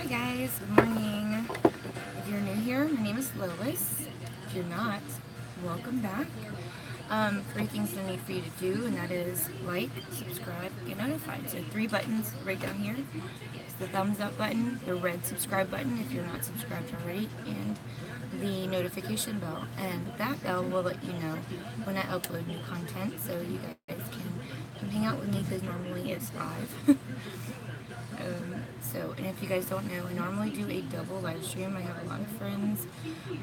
guys, good morning. If you're new here, my name is Lois. If you're not, welcome back. Three things I need for you to do, and that is like, subscribe, get notified. So three buttons right down here. It's the thumbs up button, the red subscribe button if you're not subscribed already, and the notification bell. And that bell will let you know when I upload new content, so you guys can hang out with me because normally it's live. And if you guys don't know, I normally do a double live stream. I have a lot of friends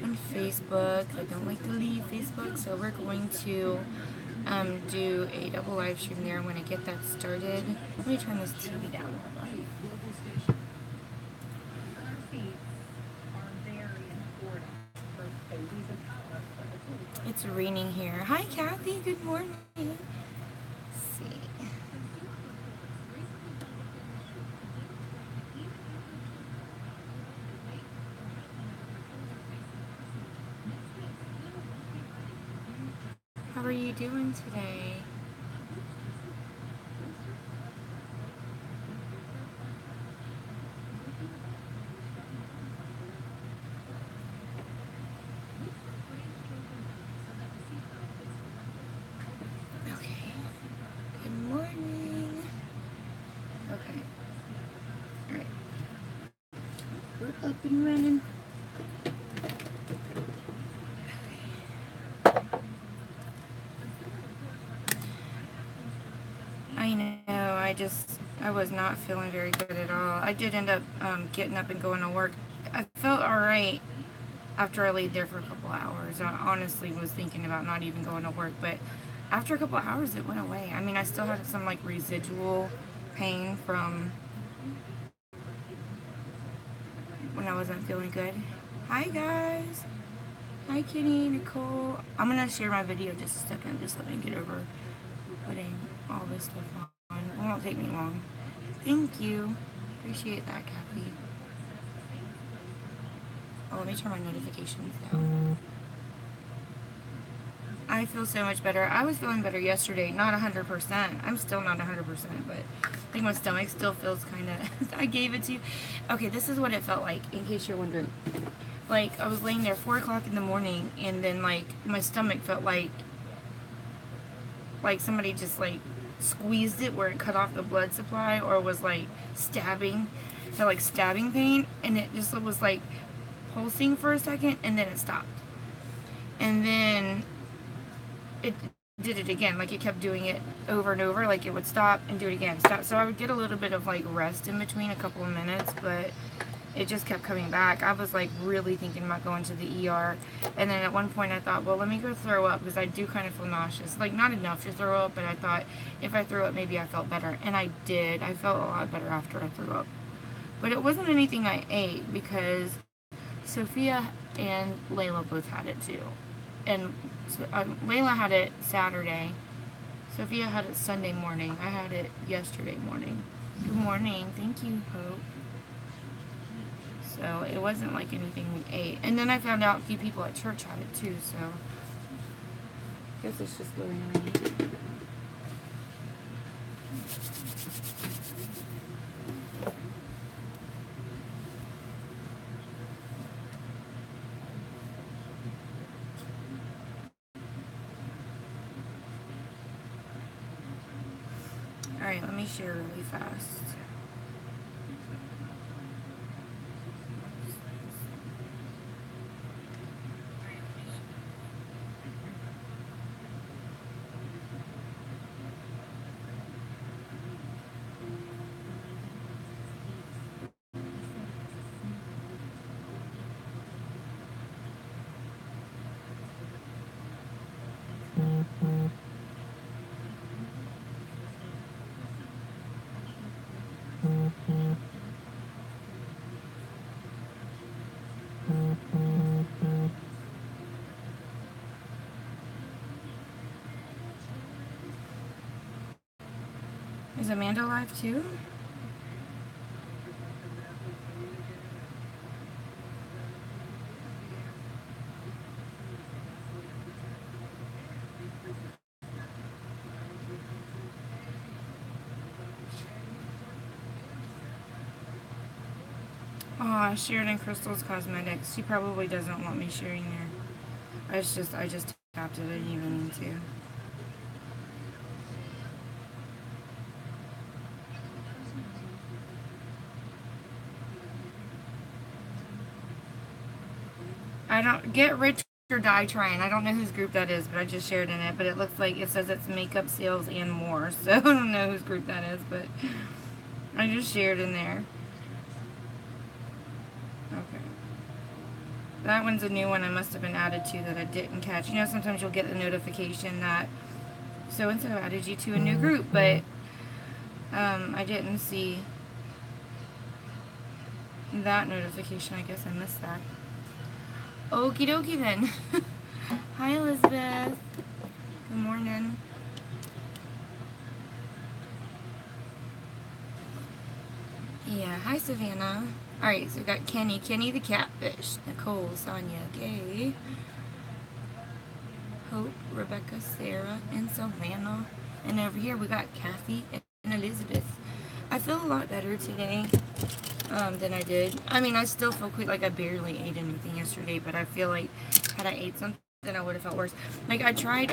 on Facebook that don't like to leave Facebook, so we're going to do a double live stream there. I'm going to get that started. Let me turn this TV down. It's raining here. Hi, Kathy. Good morning. Let's see. How are you doing today? Okay. Good morning. Okay. Alright. We're up and running. I know, I was not feeling very good at all. I did end up getting up and going to work. I felt alright after I laid there for a couple hours. I honestly was thinking about not even going to work, but after a couple hours it went away. I mean, I still had some like residual pain from when I wasn't feeling good. Hi guys! Hi Kitty, Nicole. I'm gonna share my video just a second. Just let me get over putting all this stuff on. It won't take me long. Thank you. Appreciate that, Kathy. Oh, let me turn my notifications down. I feel so much better. I was feeling better yesterday, not 100%. I'm still not 100%, but I think my stomach still feels kind of... I gave it to you. Okay, this is what it felt like, in case you're wondering. Like, I was laying there 4 o'clock in the morning, and then, like, my stomach felt like somebody just, like, squeezed it where it cut off the blood supply, or was, like, stabbing. Felt like stabbing pain, and it just was, like, pulsing for a second, and then it stopped. And then it did it again, like it kept doing it over and over, like it would stop and do it again, stop. So I would get a little bit of like rest in between, a couple of minutes, but it just kept coming back. I was like really thinking about going to the ER, and then at one point I thought, well, let me go throw up, because I do kind of feel nauseous, like not enough to throw up, but I thought if I threw up maybe I felt better, and I did. I felt a lot better after I threw up, but it wasn't anything I ate, because Sophia and Layla both had it too. And Layla had it Saturday. Sophia had it Sunday morning. I had it yesterday morning. Good morning. Thank you, Hope. So it wasn't like anything we ate. And then I found out a few people at church had it too, so I guess it's just really rainy. Alright, let me share really fast. Is Amanda live too? Oh, I shared in Crystal's Cosmetics. She probably doesn't want me sharing there. I just tapped it. I didn't even mean to. I don't get rich or die trying. I don't know whose group that is, but I just shared in it. But it looks like it says it's makeup sales and more. So I don't know whose group that is, but I just shared in there. Okay. That one's a new one I must have been added to that I didn't catch. You know, sometimes you'll get the notification that so and so added you to a new group, but I didn't see that notification. I guess I missed that. Okie dokie then. Hi, Elizabeth. Good morning. Yeah, hi, Savannah. Alright, so we got Kenny the catfish, Nicole, Sonia, Gay, Hope, Rebecca, Sarah, and Savannah. And over here we got Kathy and Elizabeth. I feel a lot better today than I did. I mean, I still feel like I barely ate anything yesterday, but I feel like had I ate something, I would have felt worse. Like I tried,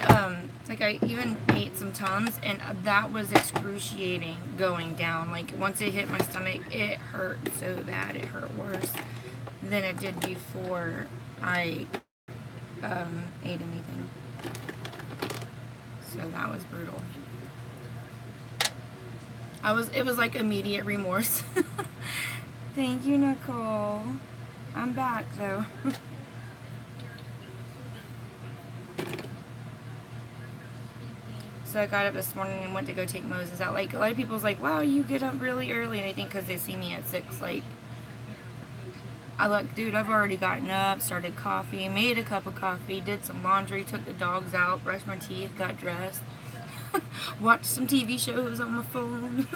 like I even ate some Tums, and that was excruciating going down. Like once it hit my stomach, it hurt so bad. It hurt worse than it did before I ate anything. So that was brutal. It was like immediate remorse. Thank you, Nicole. I'm back though. So I got up this morning and went to go take Moses out. Like a lot of people's like, wow, you get up really early, and I think because they see me at 6, like I like, dude, I've already gotten up, started coffee, made a cup of coffee, did some laundry, took the dogs out, brushed my teeth, got dressed, watched some TV shows on my phone.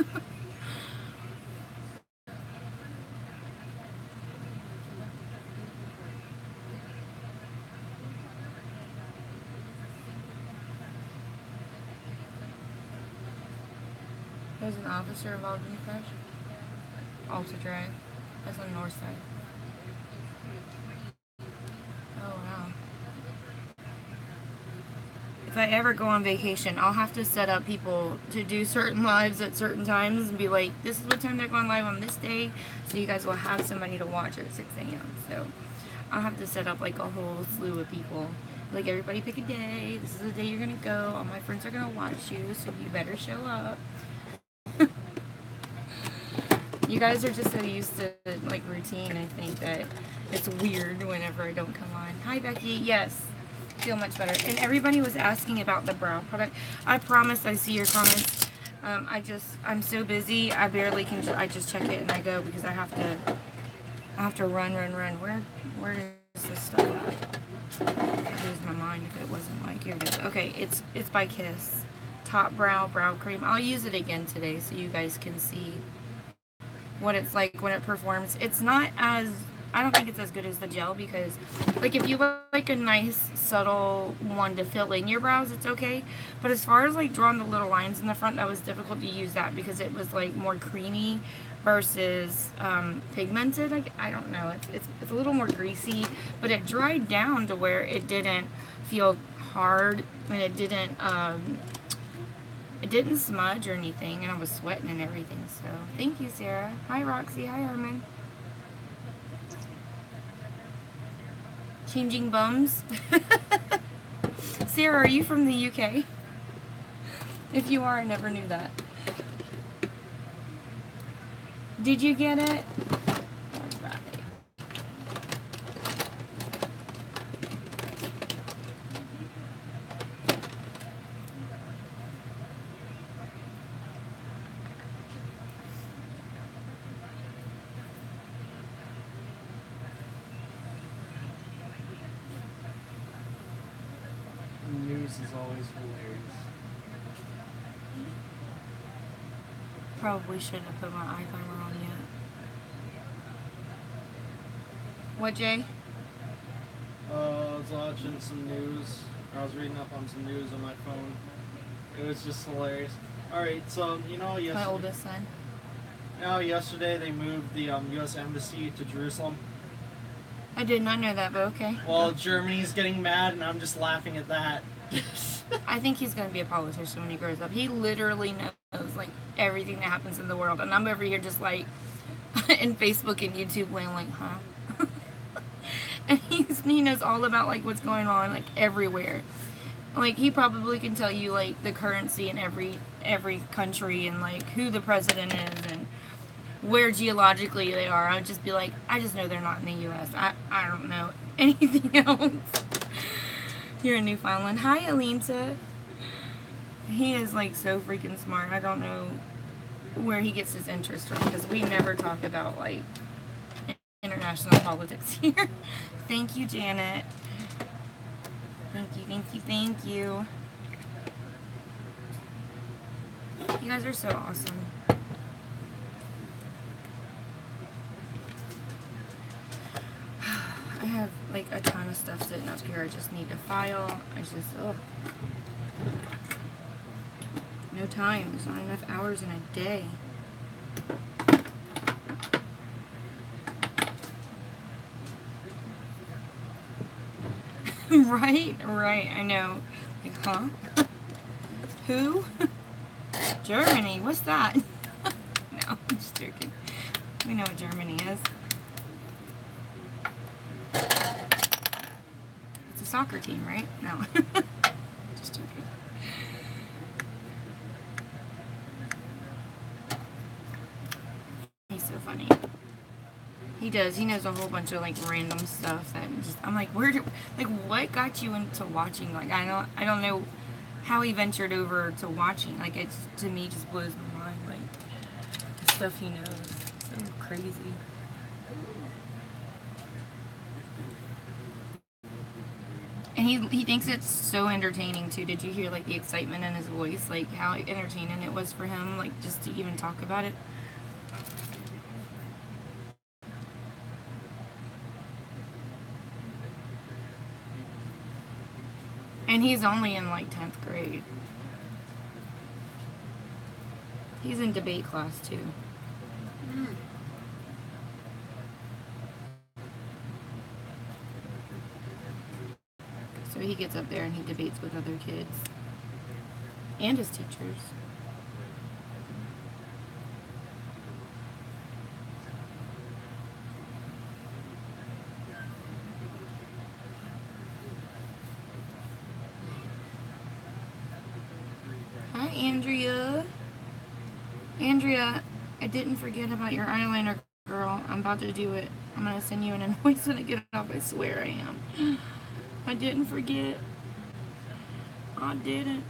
There's an officer involved in the crash. Alta Drive. That's on the north side. Oh wow. If I ever go on vacation, I'll have to set up people to do certain lives at certain times and be like, this is what time they're going live on this day, so you guys will have somebody to watch at 6 a.m. So I'll have to set up like a whole slew of people. Like everybody pick a day. This is the day you're gonna go. All my friends are gonna watch you, so you better show up. You guys are just so used to like routine. I think that it's weird whenever I don't come on. Hi Becky. Yes, feel much better. And everybody was asking about the brow product. I promise I see your comments. I'm so busy. I barely can. I just check it and I go because I have to run. Where is this stuff at? I'd lose my mind if it wasn't like here it is. Okay, it's by Kiss. Top brow cream. I'll use it again today so you guys can see what it's like when it performs. It's not as, I don't think it's as good as the gel because like if you like a nice subtle one to fill in your brows, it's okay, but as far as like drawing the little lines in the front, that was difficult to use that because it was like more creamy versus pigmented. Like I don't know, it's a little more greasy, but it dried down to where it didn't feel hard and it didn't smudge or anything, and I was sweating and everything, so thank you, Sarah. Hi, Roxy. Hi, Herman. Changing bums. Sarah, are you from the UK? If you are, I never knew that. Did you get it? News is always hilarious. Probably shouldn't have put my eye primer on yet. What, Jay? I was watching some news. I was reading up on some news on my phone. It was just hilarious. Alright, so, you know, yesterday... My oldest son. No, yesterday they moved the U.S. Embassy to Jerusalem. I did not know that, but okay. Well, Germany's getting mad, and I'm just laughing at that. I think he's going to be a politician when he grows up. He literally knows, like, everything that happens in the world. And I'm over here just, like, in Facebook and YouTube land, like, huh? And he knows all about, like, what's going on, like, everywhere. Like, he probably can tell you, like, the currency in every country and, like, who the president is and where geologically they are. I'd just be like, I just know they're not in the U.S. I don't know anything else. Here in Newfoundland. Hi, Alinta. He is, like, so freaking smart. I don't know where he gets his interest from because we never talk about, like, international politics here. Thank you, Janet. Thank you, thank you, thank you. You guys are so awesome. I have, like, a ton of stuff sitting up here I just need to file. I just, oh. No time. There's not enough hours in a day. Right, I know. Like, huh? Who? Germany, what's that? No, I'm just joking. We know what Germany is. It's a soccer team, right? No. Just joking. He's so funny. He does. He knows a whole bunch of, like, random stuff that just, I'm like, what got you into watching? Like, I don't know how he ventured over to watching. Like, it's, to me, just blows my mind. Like, the stuff he knows. So crazy. And he thinks it's so entertaining, too. Did you hear, like, the excitement in his voice? Like, how entertaining it was for him, like, just to even talk about it? And he's only in, like, 10th grade. He's in debate class, too. So he gets up there and he debates with other kids. And his teachers. Hi, Andrea. Andrea, I didn't forget about your eyeliner, girl. I'm about to do it. I'm going to send you an invoice when I get it off. I swear I am. I didn't forget. I didn't.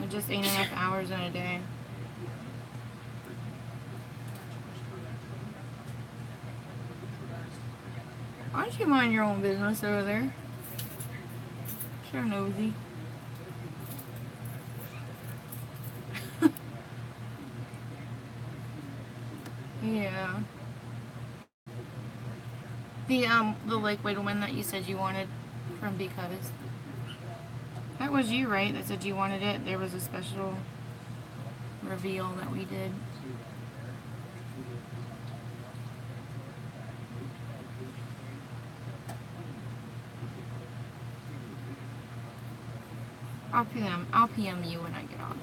I just ain't enough hours in a day. Why don't you mind your own business over there? Sure nosy. Yeah. The liquid one that you said you wanted from Because. That was you, right? That said you wanted it. There was a special reveal that we did. I'll PM you when I get off.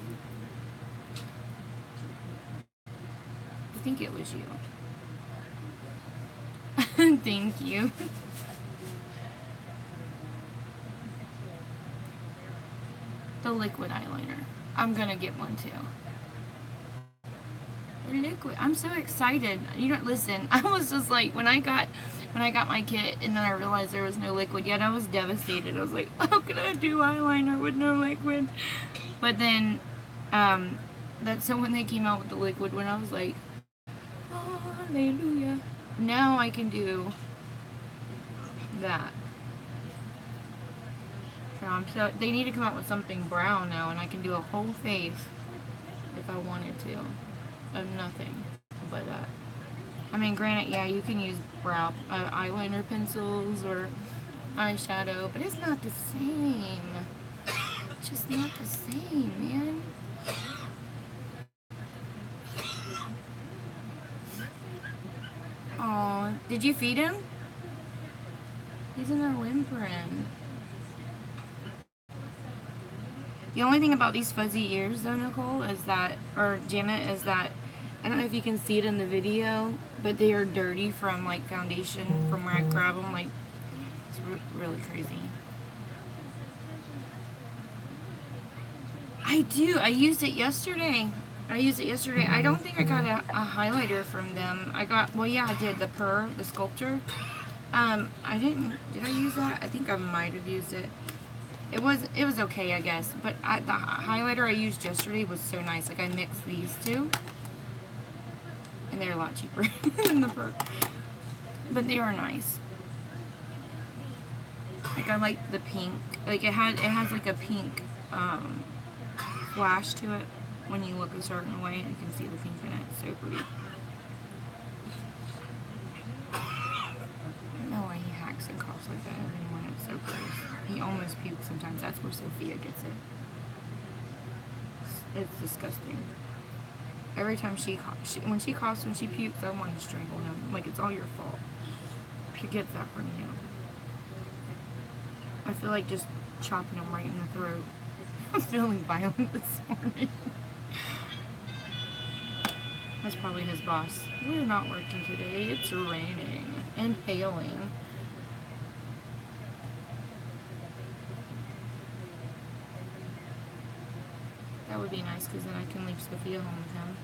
I think it was you. Thank you. The liquid eyeliner. I'm gonna get one too. Liquid. I'm so excited. You don't listen. I was just like when I got my kit and then I realized there was no liquid yet, I was devastated. I was like, how can I do eyeliner with no liquid? But then so when they came out with the liquid one, I was like, oh, hallelujah. Now I can do that. So they need to come out with something brown now, and I can do a whole face if I wanted to of nothing but that. I mean, granted, yeah, you can use brow eyeliner pencils or eyeshadow, but it's not the same. It's just not the same, man. Did you feed him? He's in there whimpering. The only thing about these fuzzy ears, though, Nicole, is that, or Janet, is that I don't know if you can see it in the video, but they are dirty from like foundation from where I grab them. Like, it's really crazy. I do. I used it yesterday. I don't think I got a highlighter from them. I got, well, yeah, I did. The sculptor. I didn't, did I use that? I think I might have used it. It was okay, I guess. But the highlighter I used yesterday was so nice. Like, I mixed these two. And they're a lot cheaper than the Perk. But they are nice. Like, I like the pink. Like, it has like a pink, flash to it. When you look a certain way, you can see the pink in it. It's so pretty. I don't know why he hacks and coughs like that every morning. It's so gross. He almost pukes sometimes. That's where Sophia gets it. It's disgusting. Every time when she coughs, when she pukes, I want to strangle him. Like, it's all your fault. He gets that from you. I feel like just chopping him right in the throat. I'm feeling violent this morning. That's probably his boss. We're not working today. It's raining and hailing. That would be nice because then I can leave Sophia home with him.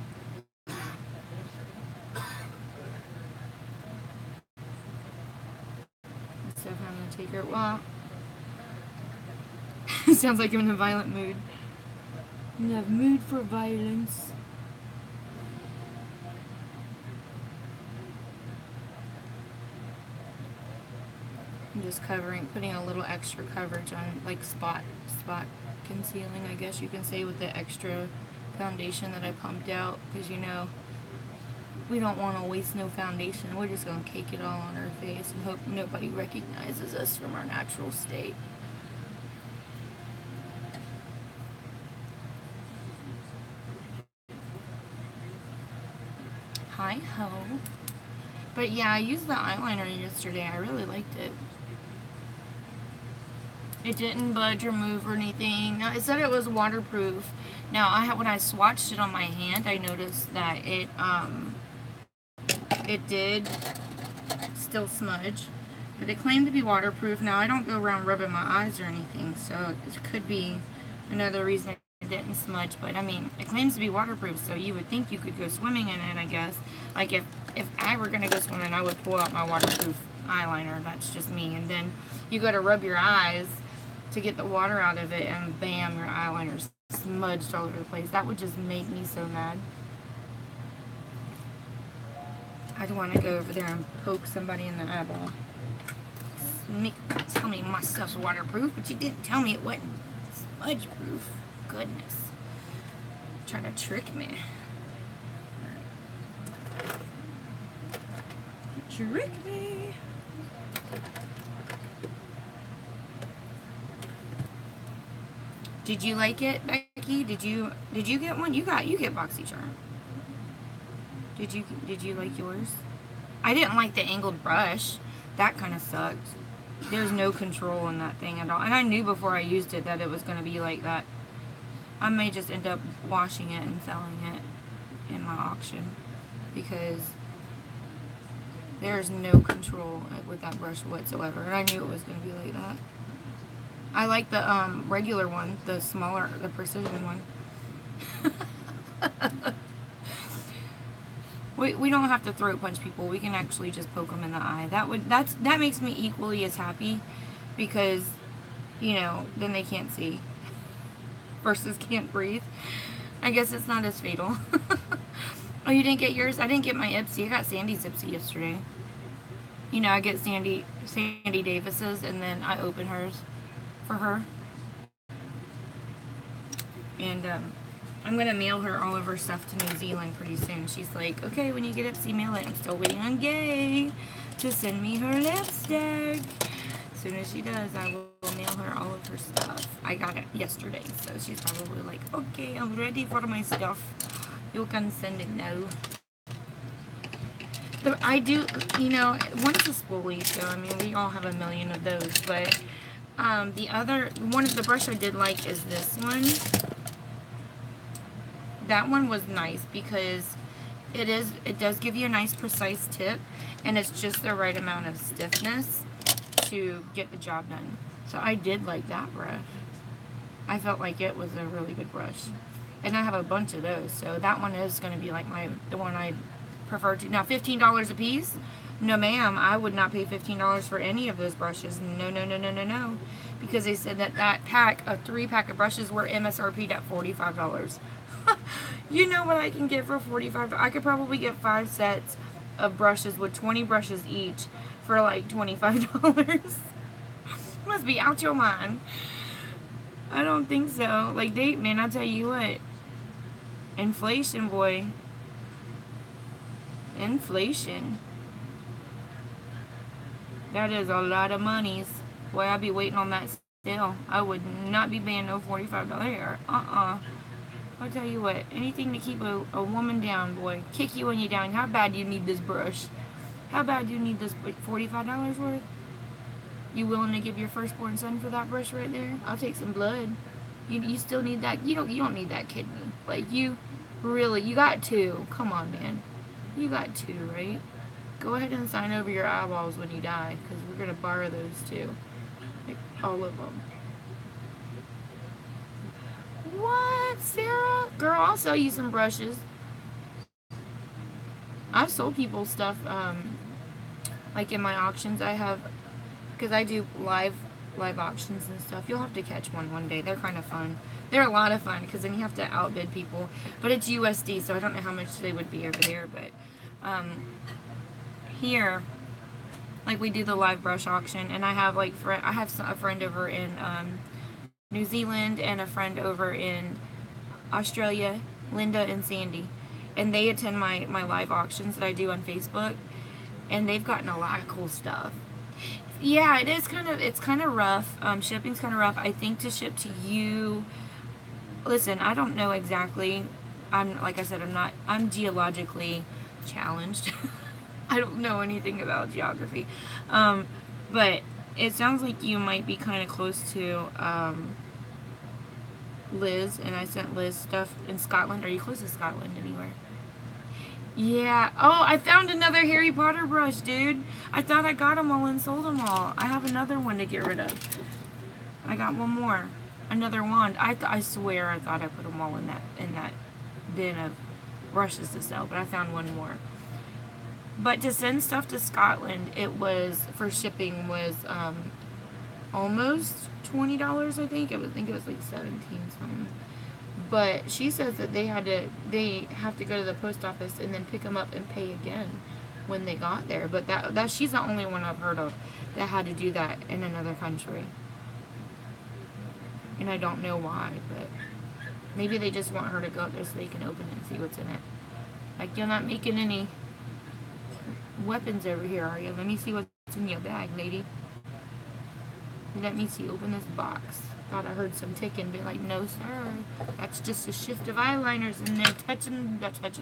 Instead of having to take her. Well, sounds like I'm in a violent mood. In a mood for violence. I'm just putting a little extra coverage on, like spot concealing, I guess you can say, with the extra foundation that I pumped out, because you know we don't want to waste no foundation. We're just going to cake it all on our face and hope nobody recognizes us from our natural state. Hi ho. But yeah, I used the eyeliner yesterday. I really liked it. It didn't budge or move or anything. Now, it said it was waterproof. Now, when I swatched it on my hand, I noticed that it did still smudge. But it claimed to be waterproof. Now, I don't go around rubbing my eyes or anything, so it could be another reason it didn't smudge. But, I mean, it claims to be waterproof, so you would think you could go swimming in it, I guess. Like, if I were going to go swimming, I would pull out my waterproof eyeliner. That's just me. And then you go to rub your eyes to get the water out of it, and bam, your eyeliner's smudged all over the place. That would just make me so mad. I'd want to go over there and poke somebody in the eyeball. Tell me my stuff's waterproof, but you didn't tell me it wasn't smudge proof. Goodness. Trying to trick me. Trick me. Did you like it, Becky? Did you get one? You get BoxyCharm. Did you like yours? I didn't like the angled brush. That kind of sucked. There's no control in that thing at all. And I knew before I used it that it was going to be like that. I may just end up washing it and selling it in my auction because there's no control with that brush whatsoever. And I knew it was going to be like that. I like the regular one, the smaller, the precision one. We don't have to throat punch people. We can actually just poke them in the eye. That makes me equally as happy because, you know, then they can't see versus can't breathe. I guess it's not as fatal. Oh, you didn't get yours? I didn't get my Ipsy. I got Sandy's Ipsy yesterday. You know, I get Sandy Davis's and then I open hers for her. And I'm going to mail her all of her stuff to New Zealand pretty soon. She's like, okay, when you get Ipsy, mail it. I'm still waiting on Gay to send me her lipstick. As soon as she does, I will mail her all of her stuff. I got it yesterday, so she's probably like, okay, I'm ready for my stuff. You can send it now. I do, you know, one's a spoolie, so I mean, we all have a million of those. But the other one, the brush I did like is this one. That one was nice because it does give you a nice precise tip, and it's just the right amount of stiffness to get the job done. So I did like that brush. I felt like it was a really good brush. And I have a bunch of those, so that one is going to be like the one I prefer to. Now, $15 a piece? No, ma'am, I would not pay $15 for any of those brushes. No, no, no, no, no, no. Because they said that pack, a 3-pack of brushes, were MSRP'd at $45. You know what I can get for $45? I could probably get 5 sets of brushes with 20 brushes each for like $25. Must be out your mind. I don't think so. Like, man, I tell you what. Inflation, boy. Inflation. That is a lot of monies. Boy, I'd be waiting on that still. I would not be paying no $45 hair. I'll tell you what. Anything to keep a woman down, boy. Kick you when you're down. How bad do you need this brush? How bad do you need this $45 worth? You willing to give your firstborn son for that brush right there? I'll take some blood. You still need that. You don't need that kidney. Like, you got 2. Come on, man. You got 2, right? Go ahead and sign over your eyeballs when you die, because we're going to borrow those too. Like, all of them. What, Sarah? Girl, I'll sell you some brushes. I've sold people stuff, like in my auctions I have, because I do live auctions and stuff. You'll have to catch one day. They're kind of fun. They're a lot of fun, because then you have to outbid people. But it's USD, so I don't know how much they would be over there, but here, like, we do the live brush auction, and I have like a friend over in New Zealand and a friend over in Australia, Linda and Sandy, and they attend my live auctions that I do on Facebook, and they've gotten a lot of cool stuff. Yeah, it's kind of rough. Shipping's kind of rough. I think to ship to you. Listen, I don't know exactly. Like I said, I'm geologically challenged. I don't know anything about geography. But it sounds like you might be kind of close to Liz, and I sent Liz stuff in Scotland. Are you close to Scotland anywhere? Yeah. Oh, I found another Harry Potter brush, dude. I thought I got them all and sold them all. I have another one to get rid of. I got one more. Another wand. I swear I thought I put them all in that bin of brushes to sell, but I found one more. But to send stuff to Scotland, it was, for shipping, was almost $20, I think. I think it was like 17 something. But she says that they have to go to the post office and then pick them up and pay again when they got there. But that she's the only one I've heard of that had to do that in another country. And I don't know why, but maybe they just want her to go up there so they can open it and see what's in it. Like, you're not making any weapons over here, are you? Let me see what's in your bag, lady. Let me see. Open this box. Thought I heard some ticking, but like, no, sir. That's just a shift of eyeliners, and they're touching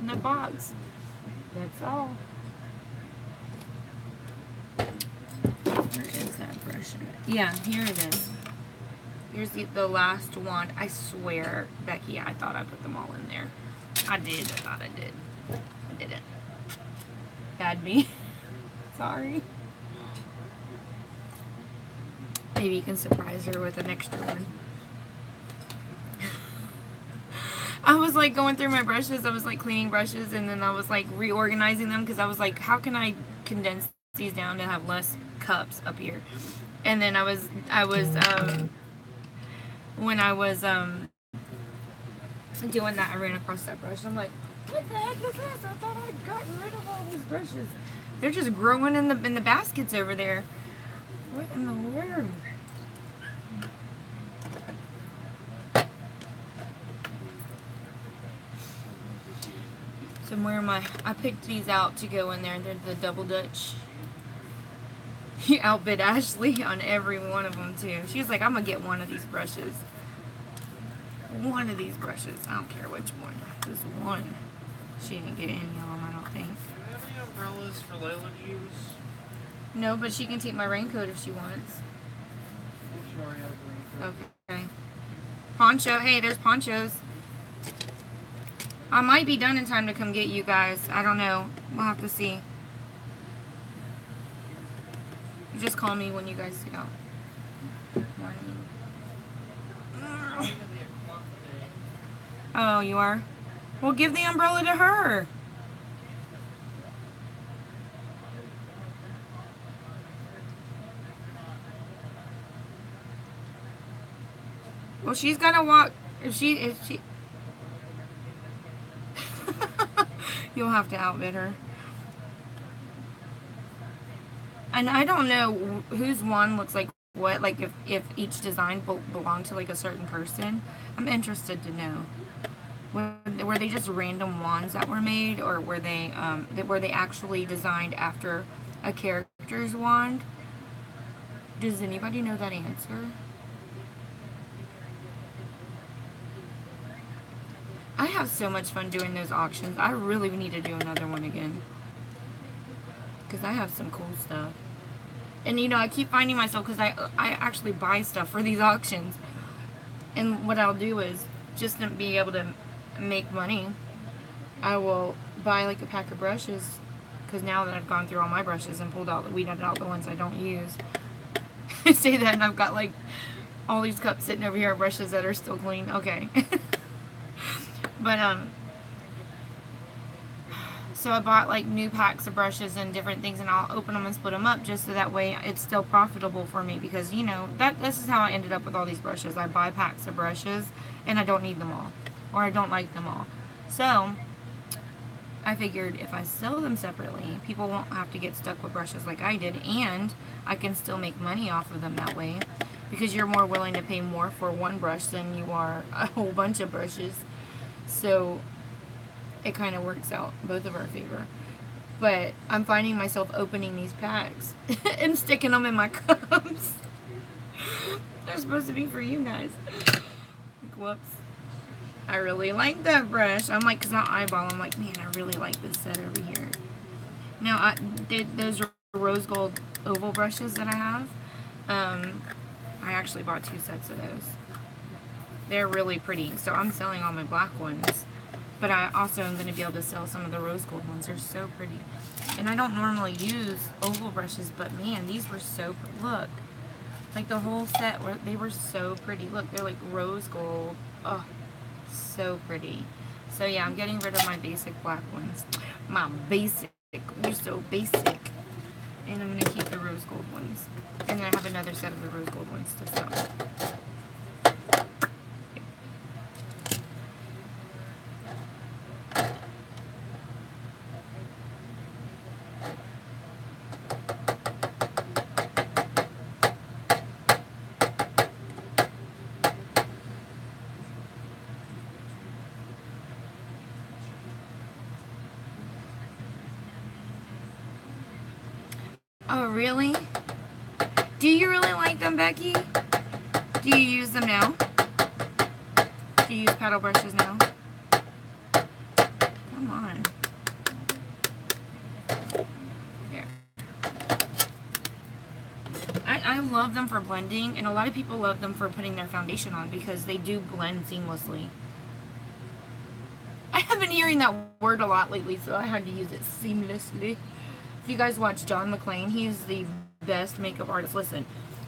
the box. That's all. Where is that brush? Yeah, here it is. Here's the last wand. I swear, Becky, I thought I put them all in there. I did. I thought I did. I didn't. Bad me. Sorry. Maybe you can surprise her with an extra one. I was like going through my brushes. I was like cleaning brushes, and then I was like reorganizing them, because I was like, how can I condense these down to have less cups up here? And then when I was doing that, I ran across that brush. I'm like, what the heck is this? I thought I'd gotten rid of all these brushes. They're just growing in the baskets over there. What in the world? So where am I? I picked these out to go in there. They're the double Dutch. He outbid Ashley on every one of them too. She was like, I'm gonna get one of these brushes. One of these brushes. I don't care which one. Just one. She didn't get any of them, I don't think. Do you have any umbrellas for Layla to use? No, but she can take my raincoat if she wants. She already has a raincoat. Okay. Poncho. Hey, there's ponchos. I might be done in time to come get you guys. I don't know. We'll have to see. You just call me when you guys get out. Morning. Oh, you are? Well, give the umbrella to her. Well, she's gotta walk. If she. You'll have to outbid her. And I don't know whose wand looks like what. Like if each design belonged to like a certain person. I'm interested to know. Were they just random wands that were made, or were they actually designed after a character's wand? Does anybody know that answer? I have so much fun doing those auctions. I really need to do another one again. Because I have some cool stuff. And you know, I keep finding myself, because I actually buy stuff for these auctions. And what I'll do is, just to be able to make money, I will buy like a pack of brushes. Because now that I've gone through all my brushes and weeded out the ones I don't use. I say that and I've got like all these cups sitting over here of brushes that are still clean. Okay. But, so I bought like new packs of brushes and different things, and I'll open them and split them up just so that way it's still profitable for me, because, you know, this is how I ended up with all these brushes. I buy packs of brushes and I don't need them all, or I don't like them all. So I figured if I sell them separately, people won't have to get stuck with brushes like I did, and I can still make money off of them that way, because you're more willing to pay more for one brush than you are a whole bunch of brushes. So it kind of works out both of our favor. But I'm finding myself opening these packs and sticking them in my cups. They're supposed to be for you guys. Like, whoops. I really like that brush. I'm like, because I eyeball, I'm like, man, I really like this set over here. Now, those rose gold oval brushes that I have, I actually bought 2 sets of those. They're really pretty. So I'm selling all my black ones. But I also am going to be able to sell some of the rose gold ones. They're so pretty. And I don't normally use oval brushes, but man, these were so pretty. Look. Like the whole set, they were so pretty. Look, they're like rose gold. Oh, so pretty. So yeah, I'm getting rid of my basic black ones. My basic. You're so basic. And I'm going to keep the rose gold ones. And then I have another set of the rose gold ones to sell. Oh, really? Do you really like them, Becky? Do you use them now? Do you use paddle brushes now? Come on. Here. I love them for blending, and a lot of people love them for putting their foundation on because they do blend seamlessly. I have been hearing that word a lot lately, so I had to use it seamlessly. If you guys watch John McClane, he's the best makeup artist. Listen,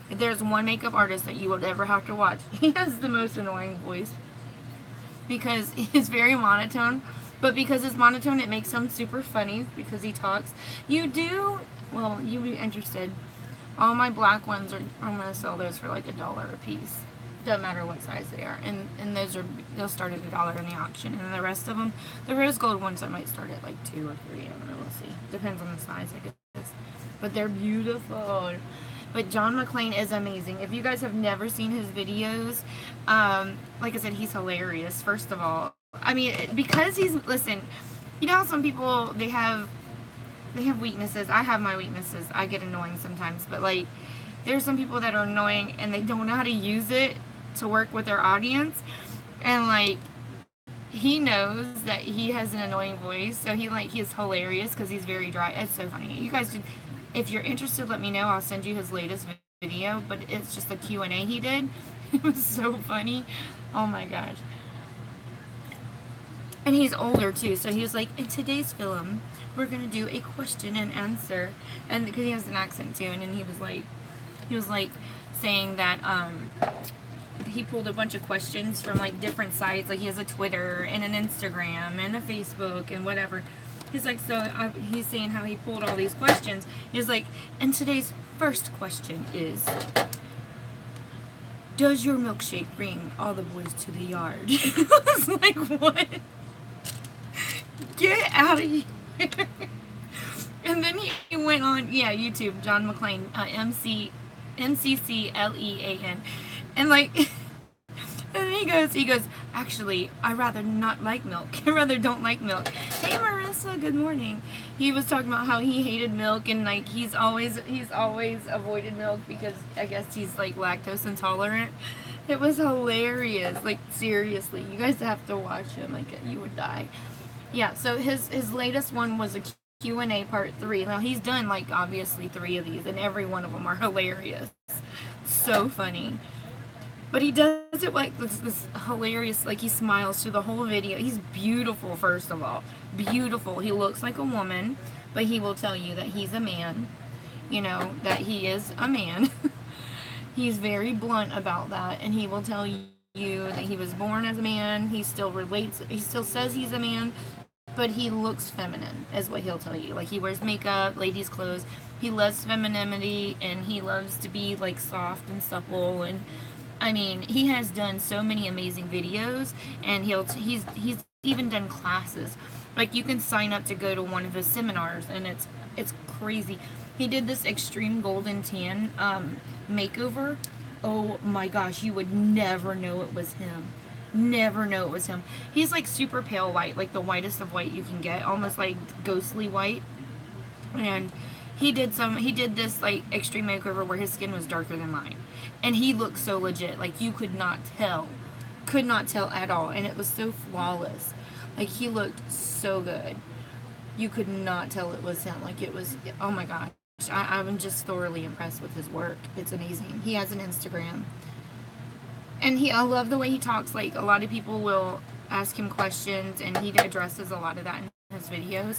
if there's one makeup artist that you would ever have to watch, he has the most annoying voice. Because it's very monotone. But because it's monotone, it makes him super funny because he talks. You do, well, you'd be interested. All my black ones I'm going to sell those for like $1 a piece. Doesn't matter what size they are. And they'll start at $1 in the auction. And the rest of them, the rose gold ones, I might start at like 2 or 3. I don't know, we'll see. Depends on the size, I guess. But they're beautiful. But John McClane is amazing. If you guys have never seen his videos, like I said, he's hilarious, first of all. I mean, because listen, you know how some people, they have weaknesses. I have my weaknesses. I get annoying sometimes. But, like, there's some people that are annoying and they don't know how to use it to work with their audience. And, like, he knows that he has an annoying voice, so he's hilarious because he's very dry. It's so funny. You guys should, if you're interested, let me know. I'll send you his latest video, but it's just a Q&A he did. It was so funny. Oh my gosh. And he's older too, so he was like, in today's film, we're gonna do a question and answer, and because he has an accent too, and then he was like saying that he pulled a bunch of questions from like different sites, like he has a Twitter and an Instagram and a Facebook and whatever. He's like, he's saying how he pulled all these questions. He's like, and today's first question is, does your milkshake bring all the boys to the yard? I was like, what? Get out of here. And then he went on, yeah, YouTube, John McClane, MCCLEAN. And like, and he goes, actually, I rather not like milk. I rather don't like milk. Hey Marissa, good morning. He was talking about how he hated milk and like he's always avoided milk because I guess he's like lactose intolerant. It was hilarious. Like seriously, you guys have to watch him. Like you would die. Yeah, so his latest one was a Q&A part 3. Now he's done like obviously 3 of these and every one of them are hilarious. So funny. But he does it like this hilarious, like he smiles through the whole video. He's beautiful, first of all. Beautiful. He looks like a woman, but he will tell you that he's a man. You know, that he is a man. He's very blunt about that, and he will tell you that he was born as a man. He still says he's a man, but he looks feminine, is what he'll tell you. Like he wears makeup, ladies' clothes. He loves femininity, and he loves to be like soft and supple and I mean, he has done so many amazing videos, and he's even done classes. Like you can sign up to go to one of his seminars, and it's crazy. He did this extreme golden tan makeover. Oh my gosh, you would never know it was him. Never know it was him. He's like super pale white, like the whitest of white you can get, almost like ghostly white. And he did this like extreme makeover where his skin was darker than mine, and he looked so legit, like you could not tell at all, and it was so flawless. Like he looked so good, you could not tell it was him. Like it was, oh my gosh, I'm just thoroughly impressed with his work. It's amazing. He has an Instagram, and I love the way he talks. Like a lot of people will ask him questions, and he addresses a lot of that in his videos.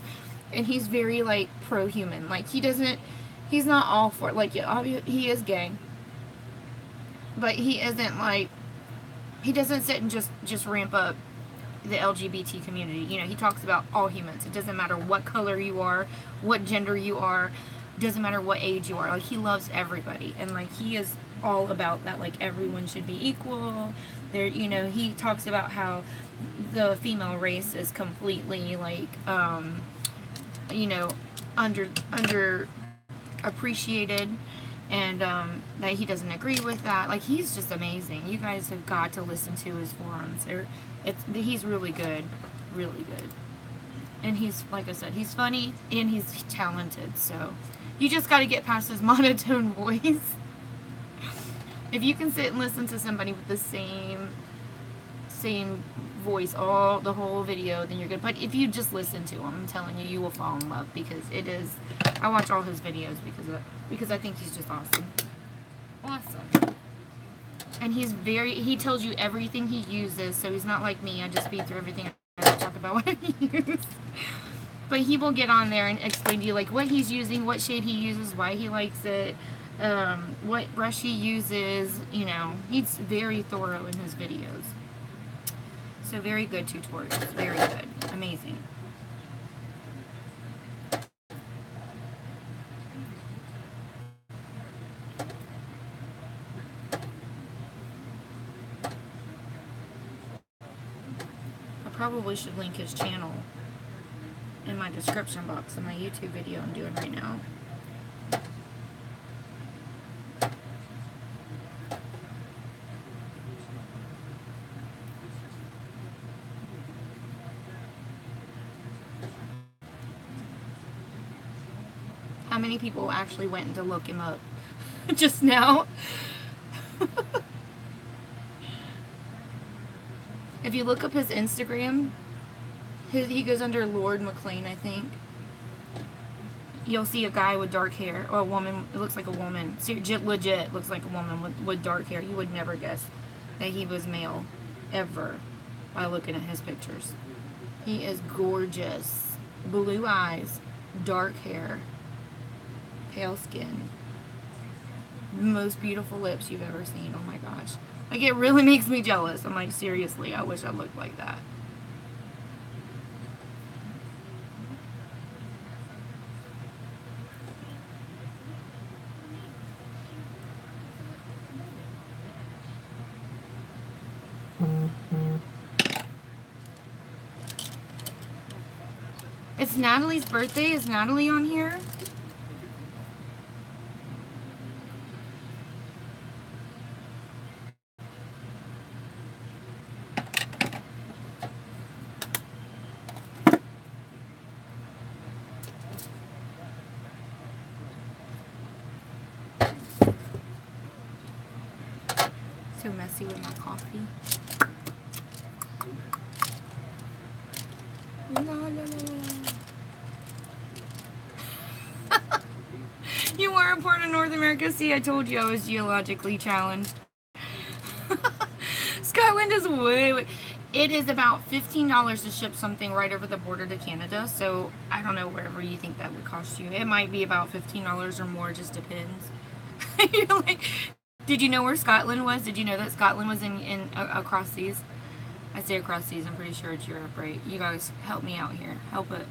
And he's very like pro-human. Like he's not all for like he is gay, but he isn't like he doesn't sit and just ramp up the LGBT community. You know, he talks about all humans. It doesn't matter what color you are, what gender you are, doesn't matter what age you are. Like he loves everybody, and like he is all about that. Like everyone should be equal. There, you know, he talks about how the female race is completely like you know, under appreciated, and that he doesn't agree with that. Like he's just amazing. You guys have got to listen to his forums. He's really good, and he's, like I said, he's funny and he's talented. So you just got to get past his monotone voice. If you can sit and listen to somebody with the same voice the whole video, then you're good. But if you just listen to him, I'm telling you, you will fall in love, because it is. I watch all his videos because I think he's just awesome. And he tells you everything he uses, so he's not like me. I just feed through everything. I talk about what I use. But he will get on there and explain to you like what he's using, what shade he uses, why he likes it, what brush he uses. You know, he's very thorough in his videos. So very good tutorials, very good, amazing. I probably should link his channel in my description box of my YouTube video I'm doing right now. How many people actually went to look him up just now? If you look up his Instagram, he goes under Lord McLean, I think. You'll see a guy with dark hair, or a woman. It looks like a woman. Legit looks like a woman with dark hair. You would never guess that he was male, ever, by looking at his pictures. He is gorgeous. Blue eyes, dark hair, pale skin, most beautiful lips you've ever seen. Oh my gosh. Like, it really makes me jealous. I'm like, seriously, I wish I looked like that. It's Natalie's birthday. Is Natalie on here? So messy with my coffee. La, la, la, la. You weren't part of North America. See, I told you I was geologically challenged. Scotland is way. It is about $15 to ship something right over the border to Canada. So I don't know wherever you think that would cost you. It might be about $15 or more. Just depends. You're like, did you know where Scotland was? Did you know that Scotland was in across seas? I say across seas. I'm pretty sure it's Europe, right? You guys help me out here. Help a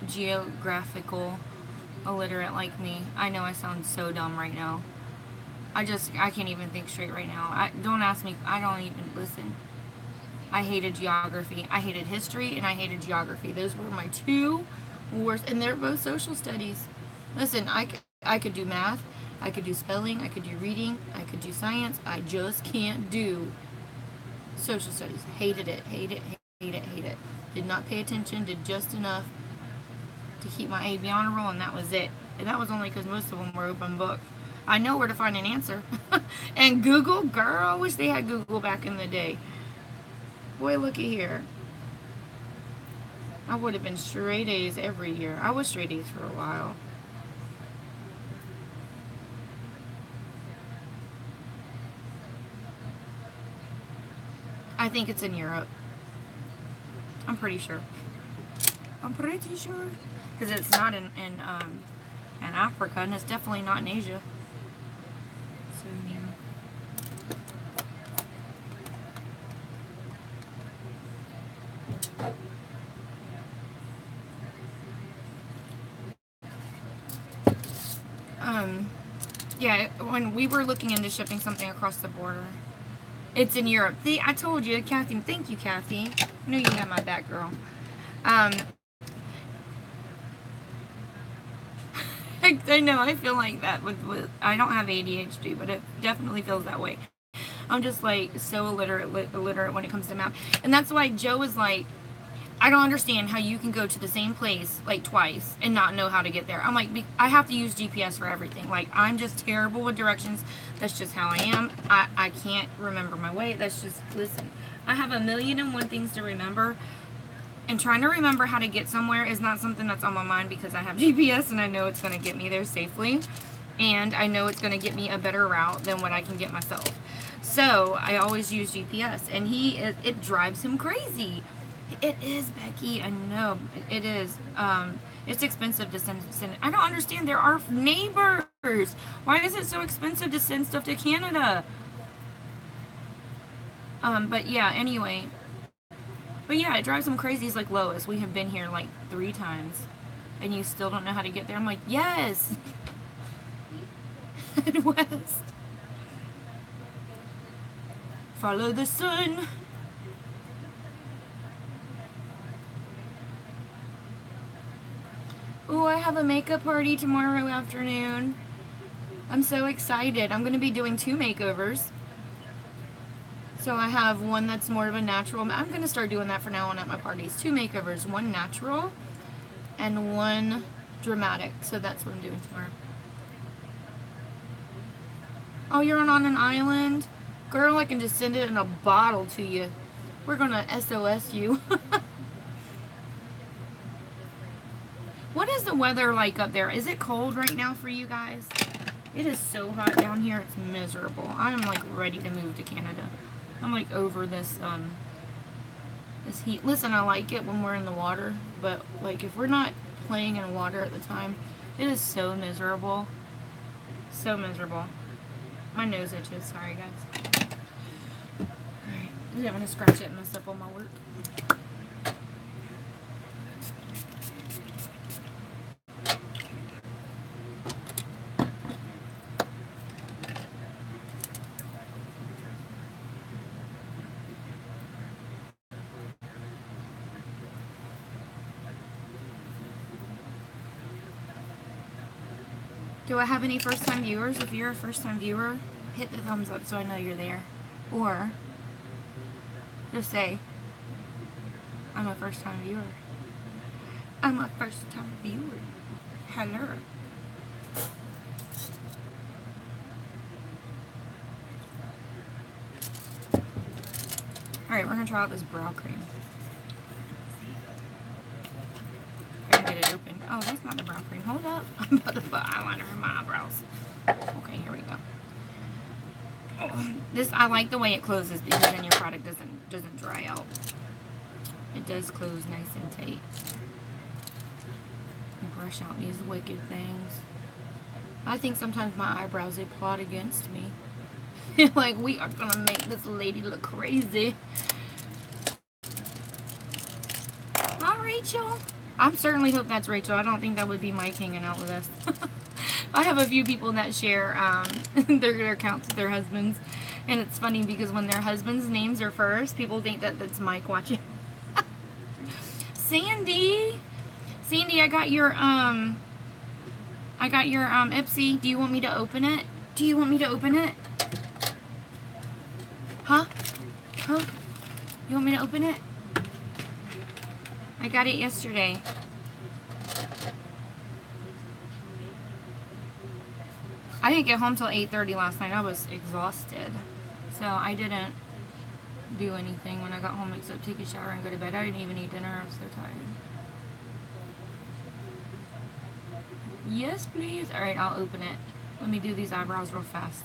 geographical illiterate like me. I know I sound so dumb right now. I can't even think straight right now. Don't ask me. I don't even listen. I hated geography. I hated history and I hated geography. Those were my two worst, and they're both social studies. Listen, I could do math. I could do spelling. I could do reading. I could do science. I just can't do social studies. Hated it. Hate it. Hate it. Hate it. Did not pay attention. Did just enough to keep my AB honor roll, and that was it. And that was only because most of them were open book. I know where to find an answer. And Google, girl, I wish they had Google back in the day. Boy, looky here. I would have been straight A's every year. I was straight A's for a while. I think it's in Europe. I'm pretty sure. I'm pretty sure. Because it's not in Africa, and it's definitely not in Asia. So, yeah. Yeah, when we were looking into shipping something across the border, it's in Europe. See, I told you, Kathy. Thank you, Kathy. I knew you had my back, girl. I know, I feel like that with I don't have ADHD, but it definitely feels that way. I'm just like so illiterate when it comes to math. And that's why Joe was like, I don't understand how you can go to the same place like twice and not know how to get there. I'm like, I have to use GPS for everything. Like, I'm just terrible with directions. That's just how I am. I can't remember my way. That's just, listen, I have 1,000,001 things to remember. And trying to remember how to get somewhere is not something that's on my mind because I have GPS and I know it's going to get me there safely. And I know it's going to get me a better route than what I can get myself. So I always use GPS. And it drives him crazy. It is, Becky. I know. It is. It's expensive to send. I don't understand. There are neighbors. Why is it so expensive to send stuff to Canada? But yeah, anyway. But yeah, it drives him crazy. He's like, Lois, we have been here like 3 times. And you still don't know how to get there? I'm like, yes. Head west. Follow the sun. Oh, I have a makeup party tomorrow afternoon. I'm so excited. I'm going to be doing 2 makeovers. So I have one that's more of a natural. I'm going to start doing that from now on at my parties. 2 makeovers. One natural and one dramatic. So that's what I'm doing tomorrow. Oh, you're on an island? Girl, I can just send it in a bottle to you. We're gonna SOS you. What is the weather like up there? Is it cold right now for you guys? It is so hot down here, it's miserable. I am like ready to move to Canada. I'm like over this heat. Listen, I like it when we're in the water, but like if we're not playing in water at the time, it is so miserable. So miserable. My nose itches, sorry guys. Alright, I didn't want to scratch it and mess up all my work. Do I have any first-time viewers? If you're a first-time viewer, hit the thumbs up so I know you're there. Or just say, I'm a first-time viewer. I'm a first-time viewer. Hello. Alright, we're going to try out this brow cream. I can get it open. Oh, that's not the brow cream. Hold up. I'm about to put eyeliner in my eyebrows. Okay, here we go. Oh, this, I like the way it closes because then your product doesn't dry out. It does close nice and tight. And brush out these wicked things. I think sometimes my eyebrows, they plot against me. Like, we are gonna make this lady look crazy. Hi, Rachel. I certainly hope that's Rachel. I don't think that would be Mike hanging out with us. I have a few people that share their accounts with their husbands. And it's funny because when their husbands' names are first, people think that that's Mike watching. Sandy! Sandy, I got your Ipsy. Do you want me to open it? Do you want me to open it? Huh? Huh? You want me to open it? I got it yesterday. I didn't get home till 8:30 last night. I was exhausted. So I didn't do anything when I got home except take a shower and go to bed. I didn't even eat dinner. I was so tired. Yes, please. Alright, I'll open it. Let me do these eyebrows real fast.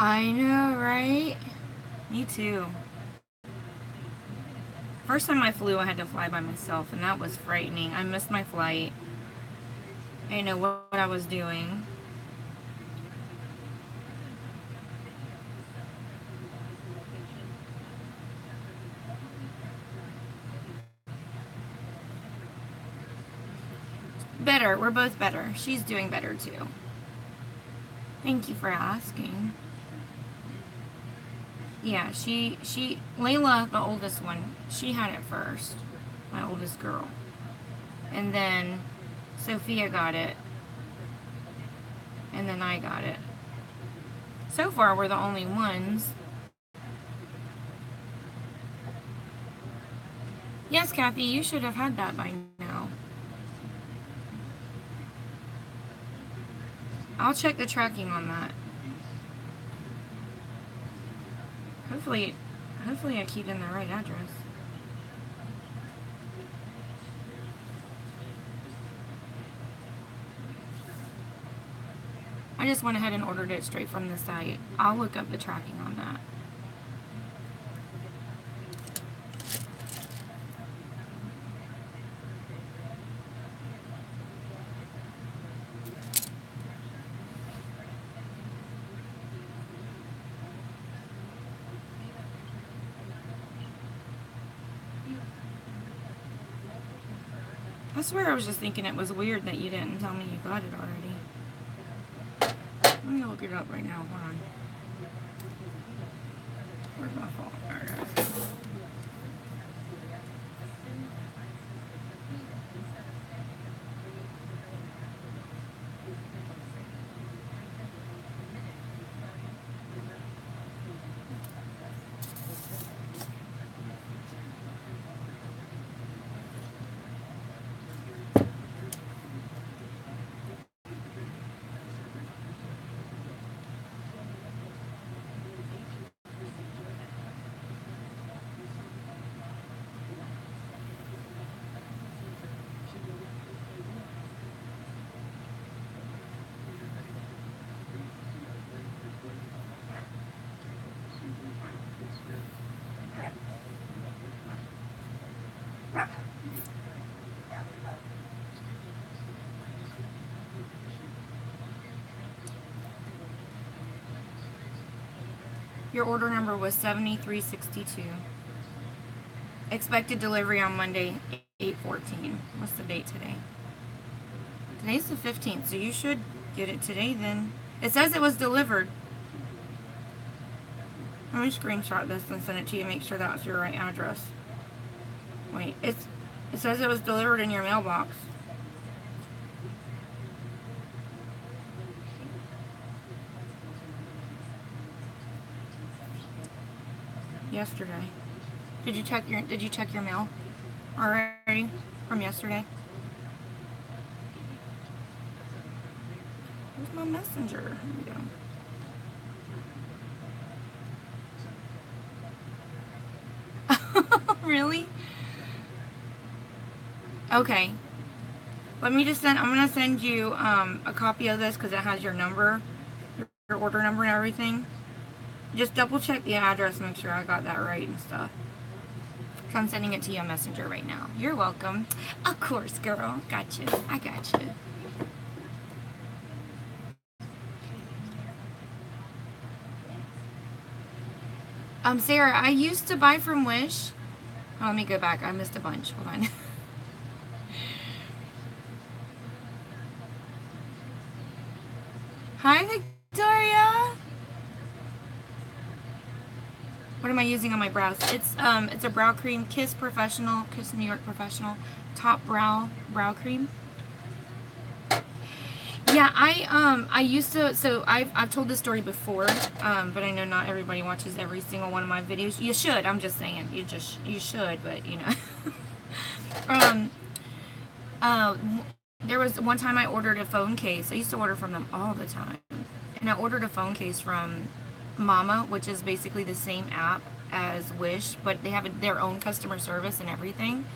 I know, right? Me too. First time I flew, I had to fly by myself, and that was frightening. I missed my flight. I didn't know what I was doing. Better. We're both better. She's doing better, too. Thank you for asking. Yeah, Layla, the oldest one, she had it first. My oldest girl. And then Sophia got it. And then I got it. So far, we're the only ones. Yes, Kathy, you should have had that by now. I'll check the tracking on that. Hopefully I keyed in the right address. I just went ahead and ordered it straight from the site. I'll look up the tracking on that. I swear I was just thinking it was weird that you didn't tell me you got it already. Let me look it up right now. Hold on. Where's my phone? There it is. Your order number was 7362. Expected delivery on Monday, 8/14. What's the date today? Today's the 15th, so you should get it today then. It says it was delivered. Let me screenshot this and send it to you, make sure that's your right address. Wait, it says it was delivered in your mailbox. Yesterday. Did you check your mail already from yesterday? Where's my messenger? Here we go. Really? Okay. I'm gonna send you a copy of this because it has your number, your order number and everything. Just double check the address, make sure I got that right and stuff. So I'm sending it to you on Messenger right now. You're welcome. Of course, girl. Gotcha. I gotcha. Sarah, I used to buy from Wish. Oh, let me go back. I missed a bunch. Hold on. Hi, Victoria. What am I using on my brows? It's a brow cream, Kiss New York Professional Top Brow Cream. Yeah, I used to, so I've told this story before, but I know not everybody watches every single one of my videos. You should, I'm just saying, you should, but you know. There was one time I ordered a phone case. I used to order from them all the time. And I ordered a phone case from Mama, which is basically the same app as Wish, but they have their own customer service and everything.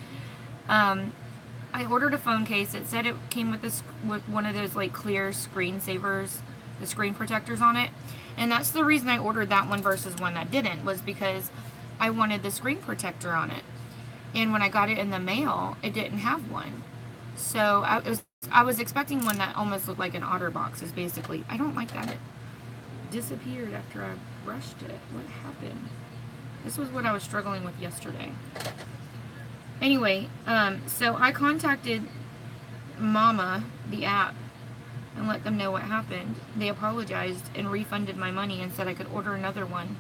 I ordered a phone case. It said it came with one of those like clear screensavers, the screen protectors on it. And that's the reason I ordered that one versus one that didn't, was because I wanted the screen protector on it. And when I got it in the mail, it didn't have one. So I was expecting one that almost looked like an OtterBox. Is basically, I don't like that it disappeared after I brushed it. What happened? This was what I was struggling with yesterday. Anyway, so I contacted Mama, the app, and let them know what happened. They apologized and refunded my money and said I could order another one,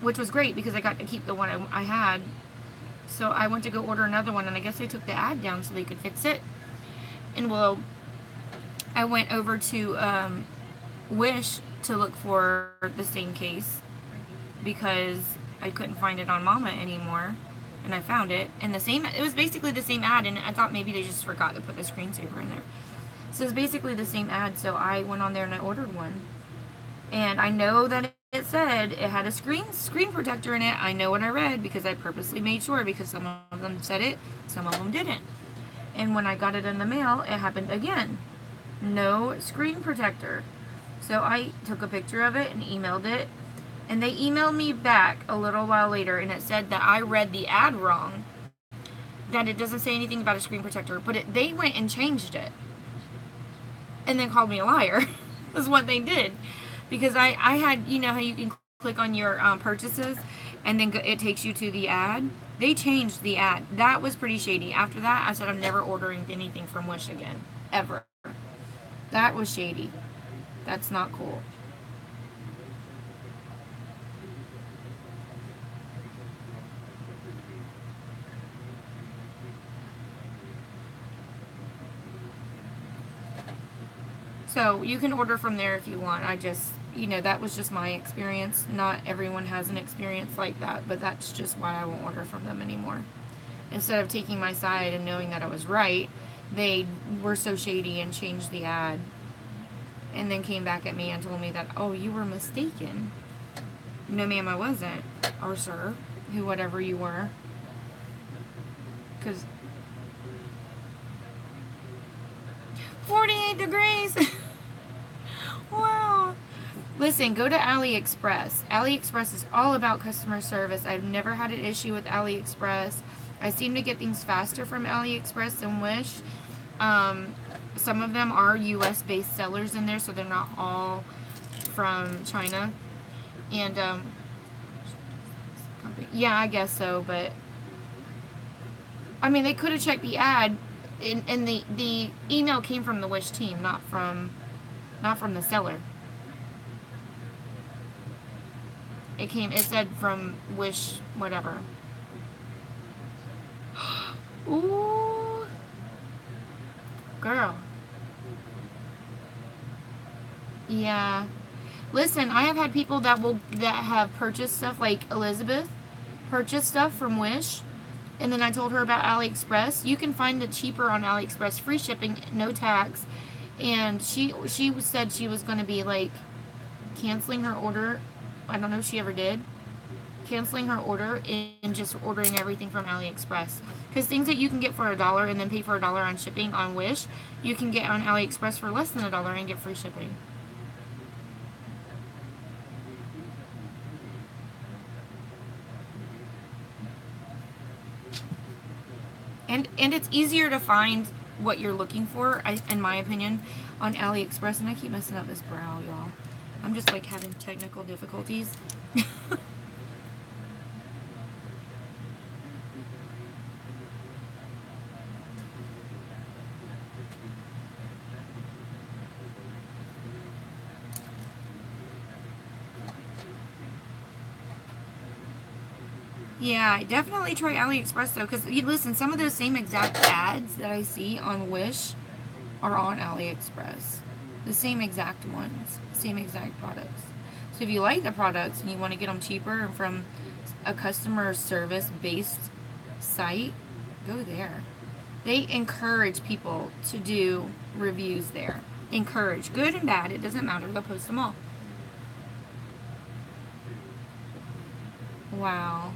which was great because I got to keep the one I had. So I went to go order another one, and I guess they took the ad down so they could fix it. And well, I went over to Wish to look for the same case because I couldn't find it on Mama anymore. And I found it, and it was basically the same ad, and I thought maybe they just forgot to put the screensaver in there. So it's basically the same ad, so I went on there and I ordered one. And I know that it said it had a screen protector in it. I know what I read because I purposely made sure, because some of them said it, some of them didn't. And when I got it in the mail, it happened again. No screen protector. So I took a picture of it and emailed it. And they emailed me back a little while later, and it said that I read the ad wrong, that it doesn't say anything about a screen protector, but they went and changed it. And then called me a liar, is what they did. Because I had, you know how you can click on your purchases, and then it takes you to the ad? They changed the ad. That was pretty shady. After that, I said I'm never ordering anything from Wish again. Ever. That was shady. That's not cool. So you can order from there if you want. I just, that was just my experience. Not everyone has an experience like that, but that's just why I won't order from them anymore. Instead of taking my side and knowing that I was right, they were so shady and changed the ad. And then came back at me and told me that, oh, you were mistaken. No, ma'am, I wasn't. Or sir, who, whatever you were. Because 48 degrees. Wow. Listen, go to AliExpress. AliExpress is all about customer service. I've never had an issue with AliExpress. I seem to get things faster from AliExpress than Wish. Some of them are US based sellers in there, so they're not all from China. And yeah, I guess so, but I mean, they could have checked the ad, and the email came from the Wish team, not from the seller. It said from Wish, whatever. Ooh. Girl. Yeah. Listen, I have had people that have purchased stuff, like Elizabeth, purchased stuff from Wish, and then I told her about AliExpress. You can find it cheaper on AliExpress, free shipping, no tax. And she said she was going to be like canceling her order. I don't know if she ever did. Canceling her order and just ordering everything from AliExpress. Because things that you can get for $1 and then pay for $1 on shipping on Wish, you can get on AliExpress for less than $1 and get free shipping. And it's easier to find what you're looking for, in my opinion, on AliExpress. And I keep messing up this brow, y'all. I'm just like having technical difficulties. Yeah, definitely try AliExpress though, because listen, some of those same exact ads that I see on Wish are on AliExpress. The same exact ones, same exact products. So if you like the products and you want to get them cheaper and from a customer service based site, go there. They encourage people to do reviews there. Encourage, good and bad, it doesn't matter. They'll post them all. Wow.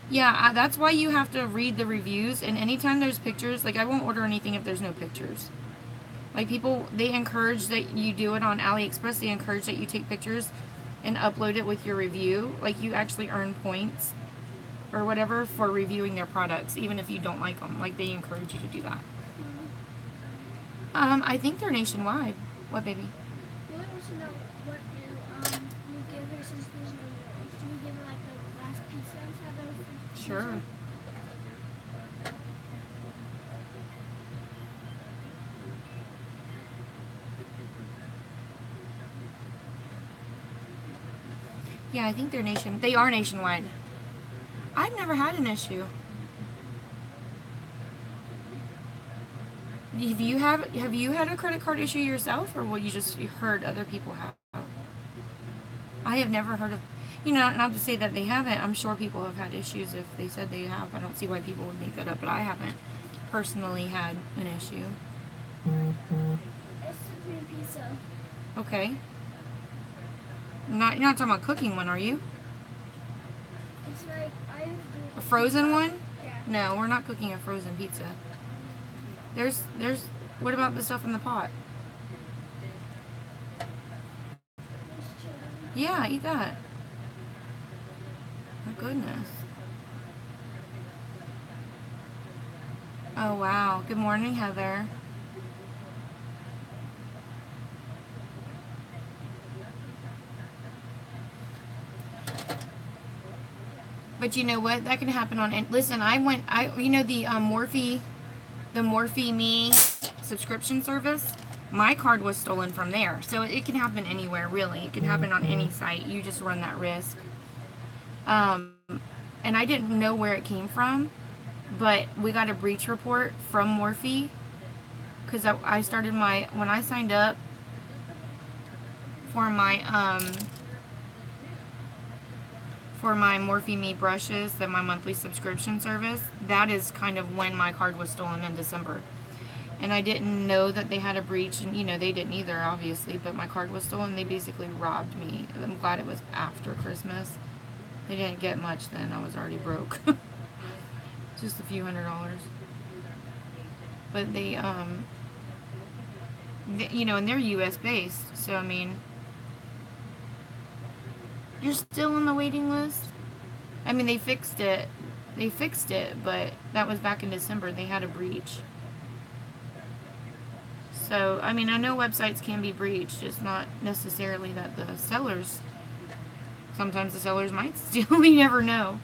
Yeah, that's why you have to read the reviews. And anytime there's pictures, like I won't order anything if there's no pictures. Like people, they encourage that you do it on AliExpress. They encourage that you take pictures and upload it with your review. Like you actually earn points or whatever for reviewing their products, even if you don't like them. Like they encourage you to do that. I think they're nationwide. What, baby? I want to know what you give her since there's no rules. Do you give her like the last pizza and have those? Sure. Yeah, I think they are nationwide. I've never had an issue. Have you had a credit card issue yourself, or will you just heard other people have? I have never heard of, not to say that they haven't. I'm sure people have had issues if they said they have. I don't see why people would make that up, but I haven't personally had an issue. It's supreme pizza. Okay. You're not talking about cooking one, are you? It's like A frozen one? Yeah. No, we're not cooking a frozen pizza. There's. What about the stuff in the pot? Yeah, eat that. My goodness. Oh, wow. Good morning, Heather. But But you know what? That can happen on. And listen, you know the Morphe Me subscription service. My card was stolen from there, so it can happen anywhere. Really, it can happen on any site. You just run that risk. And I didn't know where it came from, but we got a breach report from Morphe because I started when I signed up for my Morphe Me brushes, my monthly subscription service. That is kind of when my card was stolen in December. And I didn't know that they had a breach, and you know, they didn't either, obviously, but my card was stolen. They basically robbed me. I'm glad it was after Christmas. They didn't get much then. I was already broke. Just a few $100s. But they, you know, and they're US based, so I mean, you're still on the waiting list. I mean, they fixed it, but that was back in December. They had a breach. So, I mean, I know websites can be breached. It's not necessarily that the sellers, sometimes the sellers might steal. You never know.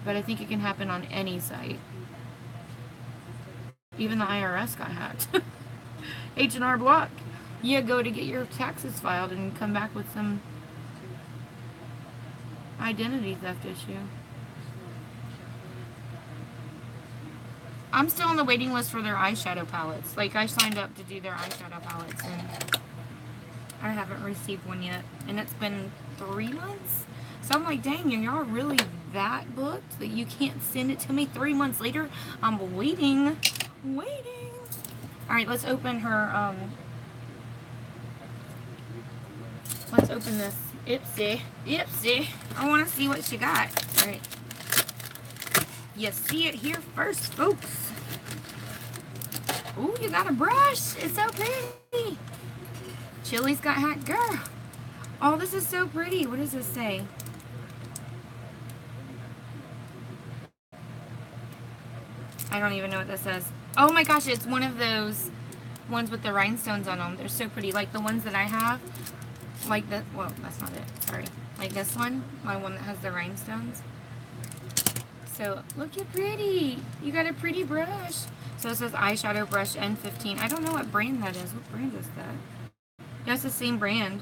But I think it can happen on any site. Even the IRS got hacked. H&R Block. You go to get your taxes filed and come back with some identity theft issue. I'm still on the waiting list for their eyeshadow palettes. Like, I signed up to do their eyeshadow palettes, and I haven't received one yet. And it's been 3 months. So I'm like, dang, y'all really that booked that you can't send it to me 3 months later? I'm waiting. Alright, let's open her, let's open this Ipsy. I want to see what she got. Alright. You see it here first, folks. Ooh, you got a brush. It's so pretty. Chili's got hacked. Girl. Oh, this is so pretty. What does this say? I don't even know what this says. Oh my gosh, it's one of those ones with the rhinestones on them. They're so pretty. Like the ones that I have. Like that. Well, that's not it. Sorry. Like this one. My one that has the rhinestones. So, look how pretty. You got a pretty brush. So, it says eyeshadow brush N15. I don't know what brand that is. What brand is that? Yeah, it's the same brand.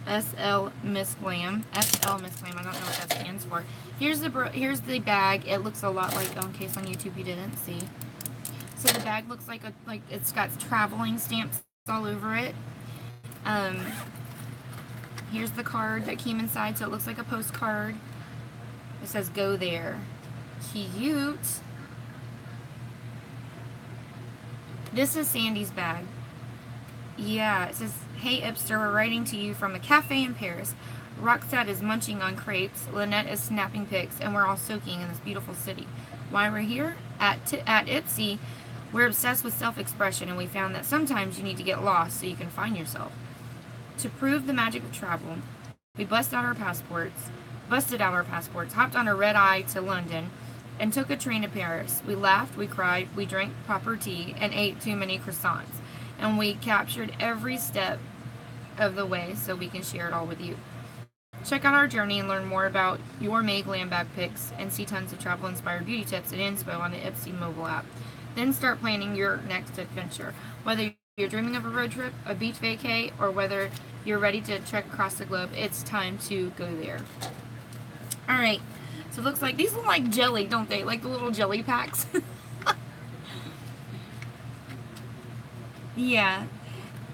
SL Miss Glam. SL Miss Glam. I don't know what that stands for. Here's the bag. It looks a lot like, in case on YouTube you didn't see. So, the bag looks like it's got traveling stamps all over it. Here's the card that came inside. So, it looks like a postcard. It says, go there. Cute. This is Sandy's bag. Yeah, it says, hey, Ipster, we're writing to you from a cafe in Paris. Roxette is munching on crepes. Lynette is snapping pics, and we're all soaking in this beautiful city. Why we're here? At Ipsy, we're obsessed with self-expression, and we found that sometimes you need to get lost so you can find yourself. To prove the magic of travel, we busted out our passports, hopped on a red eye to London, and took a train to Paris. We laughed, we cried, we drank proper tea, and ate too many croissants. And we captured every step of the way so we can share it all with you. Check out our journey and learn more about your May Glam Bag picks and see tons of travel-inspired beauty tips and inspo on the Ipsy mobile app. Then start planning your next adventure. Whether you're dreaming of a road trip, a beach vacay, or whether you're ready to trek across the globe, it's time to go there. Alright, so it looks like, these look like jelly, don't they? Like the little jelly packs. Yeah.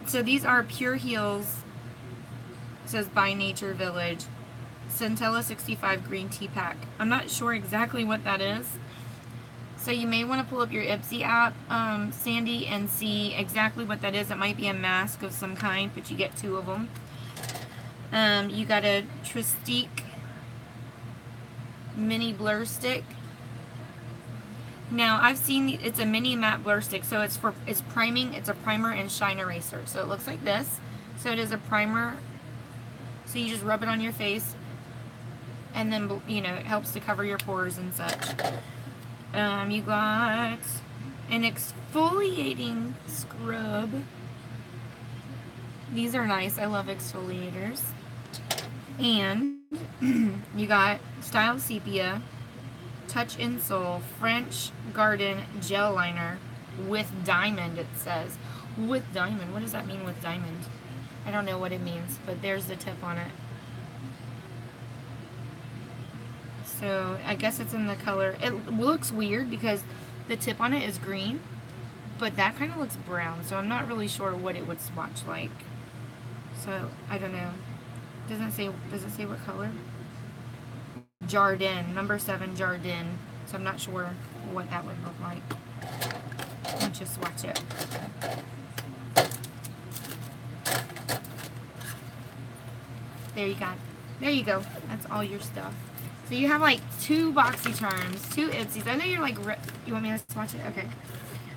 So these are Pure Heals. It says By Nature Village. Centella 65 green tea pack. I'm not sure exactly what that is. So you may want to pull up your Ipsy app, Sandy, and see exactly what that is. It might be a mask of some kind, but you get 2 of them. You got a Tristique mini blur stick. Now I've seen it's a mini matte blur stick, so it's priming. It's a primer and shine eraser. So it looks like this. So it is a primer. So you just rub it on your face, and then you know it helps to cover your pores and such. You got an exfoliating scrub. These are nice. I love exfoliators. And you got Style Sepia, Touch in Soul, French Garden Gel Liner with diamond, it says. With diamond. What does that mean with diamond? I don't know what it means, but there's the tip on it. So I guess it's in the color. It looks weird because the tip on it is green, but that kind of looks brown. So I'm not really sure what it would swatch like. So I don't know. Does it say what color? Jardin, number 7 Jardin. So I'm not sure what that would look like. Let's just swatch it. There you go. There you go. That's all your stuff. So you have like 2 BoxyCharms, 2 Ipsies. I know you're like, you want me to swatch it? Okay.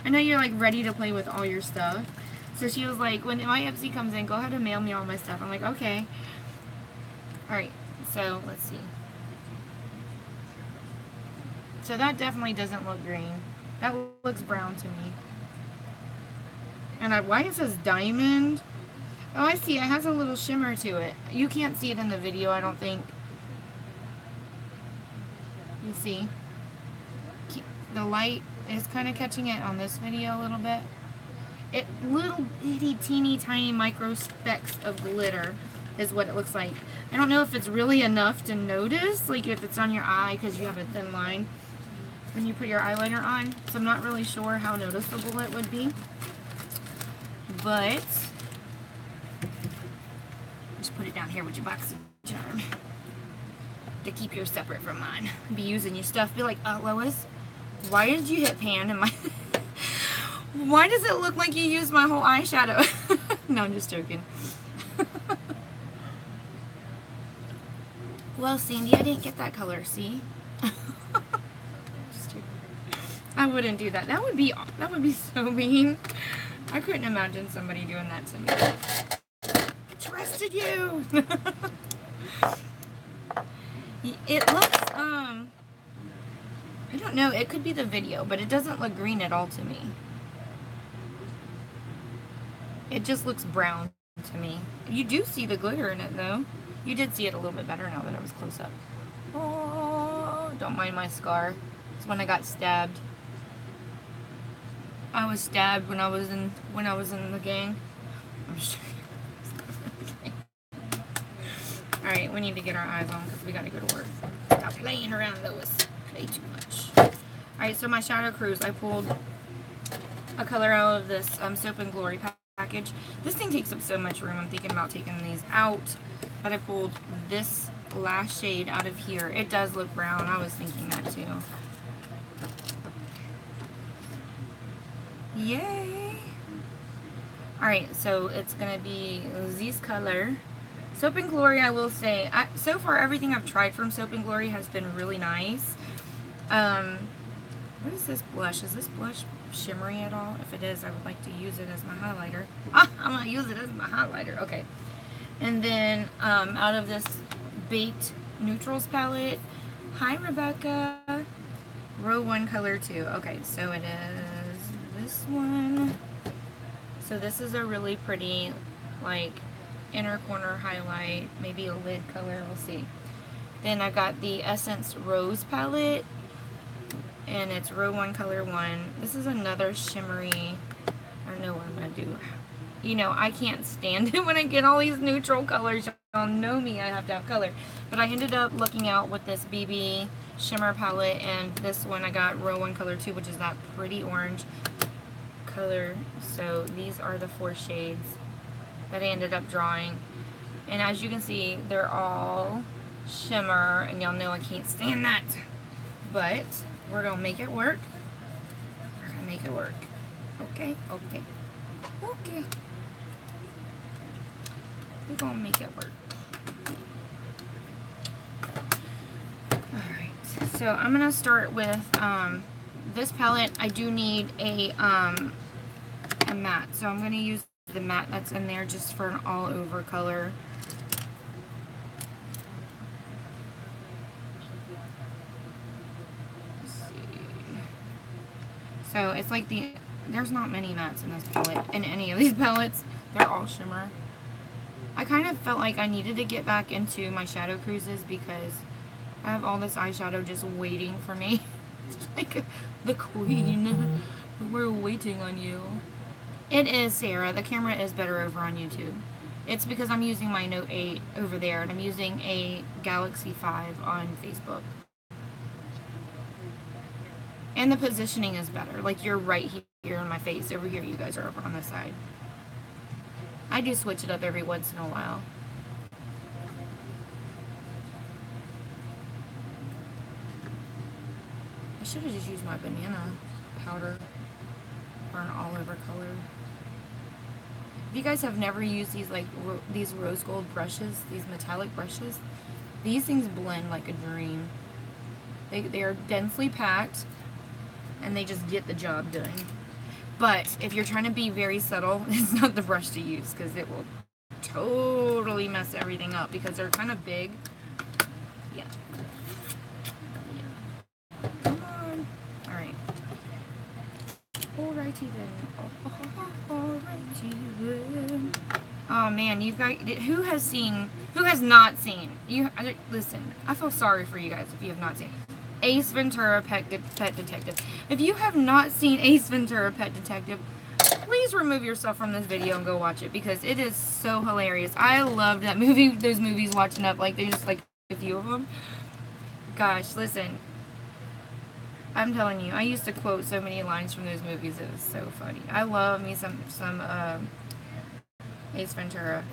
I know you're like ready to play with all your stuff. So she was like, when my Ipsy comes in, go ahead and mail me all my stuff. I'm like, okay. Alright, so let's see. So that definitely doesn't look green. That looks brown to me. And why it says diamond? Oh, I see. It has a little shimmer to it. You can't see it in the video, I don't think. You see? The light is kind of catching it on this video a little bit. Little itty teeny tiny micro specks of glitter is what it looks like. I don't know if it's really enough to notice, like if it's on your eye because you have a thin line when you put your eyeliner on. So I'm not really sure how noticeable it would be. But just put it down here with your BoxyCharm to keep yours separate from mine. Be using your stuff. Be like, Lois, why did you hit pan in my... Why does it look like you used my whole eyeshadow? No, I'm just joking. Well, Sandy, I didn't get that color, see? Just joking. I wouldn't do that. That would be so mean. I couldn't imagine somebody doing that to me. I trusted you. It looks, I don't know, it could be the video, but it doesn't look green at all to me. It just looks brown to me. You do see the glitter in it, though. You did see it a little bit better now that I was close up. Oh, don't mind my scar. It's when I got stabbed. I was stabbed when I was in the gang. I'm just Alright, we need to get our eyes on because we gotta go to work. Stop playing around, Lois. Play too much. Alright, so my Shadow Cruise, I pulled a color out of this Soap and Glory package. This thing takes up so much room. I'm thinking about taking these out. But I pulled this last shade out of here. It does look brown. I was thinking that too. Yay! Alright, so it's going to be this color. Soap and Glory, I will say, so far everything I've tried from Soap and Glory has been really nice. What is this blush? Is this blush shimmery at all? If it is, I would like to use it as my highlighter. I'm going to use it as my highlighter. Okay. And then out of this Baked Neutrals palette, hi Rebecca, row 1 color 2. Okay, so it is this one. So this is a really pretty, like, inner corner highlight, maybe a lid color, we'll see. Then I got the Essence Rose palette, and it's row 1 color 1. This is another shimmery, I don't know what I'm going to do. You know, I can't stand it when I get all these neutral colors. Y'all know me, I have to have color. But I ended up looking out with this BB Shimmer palette, and this one I got row 1 color 2, which is that pretty orange color. So these are the 4 shades that I ended up drawing. And as you can see, they're all shimmer, and y'all know I can't stand that. But we're going to make it work. We're going to make it work. Okay, okay, okay. We're going to make it work. Alright, so I'm going to start with this palette. I do need a matte, so I'm going to use the matte that's in there just for an all-over color. Let's see. So it's like there's not many mattes in this palette, in any of these palettes. They're all shimmer. I kind of felt like I needed to get back into my shadow cruises because I have all this eyeshadow just waiting for me. It's like the queen. We're waiting on you. It is, Sarah. The camera is better over on YouTube. It's because I'm using my Note 8 over there, and I'm using a Galaxy 5 on Facebook. And the positioning is better. Like, you're right here in my face. Over here, you guys are over on this side. I do switch it up every once in a while. I should have just used my banana powder for an all-over color. If you guys have never used these, like, these rose gold brushes, these metallic brushes, these things blend like a dream. They are densely packed, and they just get the job done. But if you're trying to be very subtle, it's not the brush to use because it will totally mess everything up because they're kind of big. Yeah. Come on. Alright. Alrighty then. Alrighty then. Oh man, you guys, who has not seen, listen, I feel sorry for you guys if you have not seen Ace Ventura Pet Detective. If you have not seen Ace Ventura Pet Detective, please remove yourself from this video and go watch it because it is so hilarious. I loved that movie, those movies watching up, like, there's just like a few of them. Gosh, listen. I'm telling you, I used to quote so many lines from those movies. It was so funny. I love me some Ace Ventura.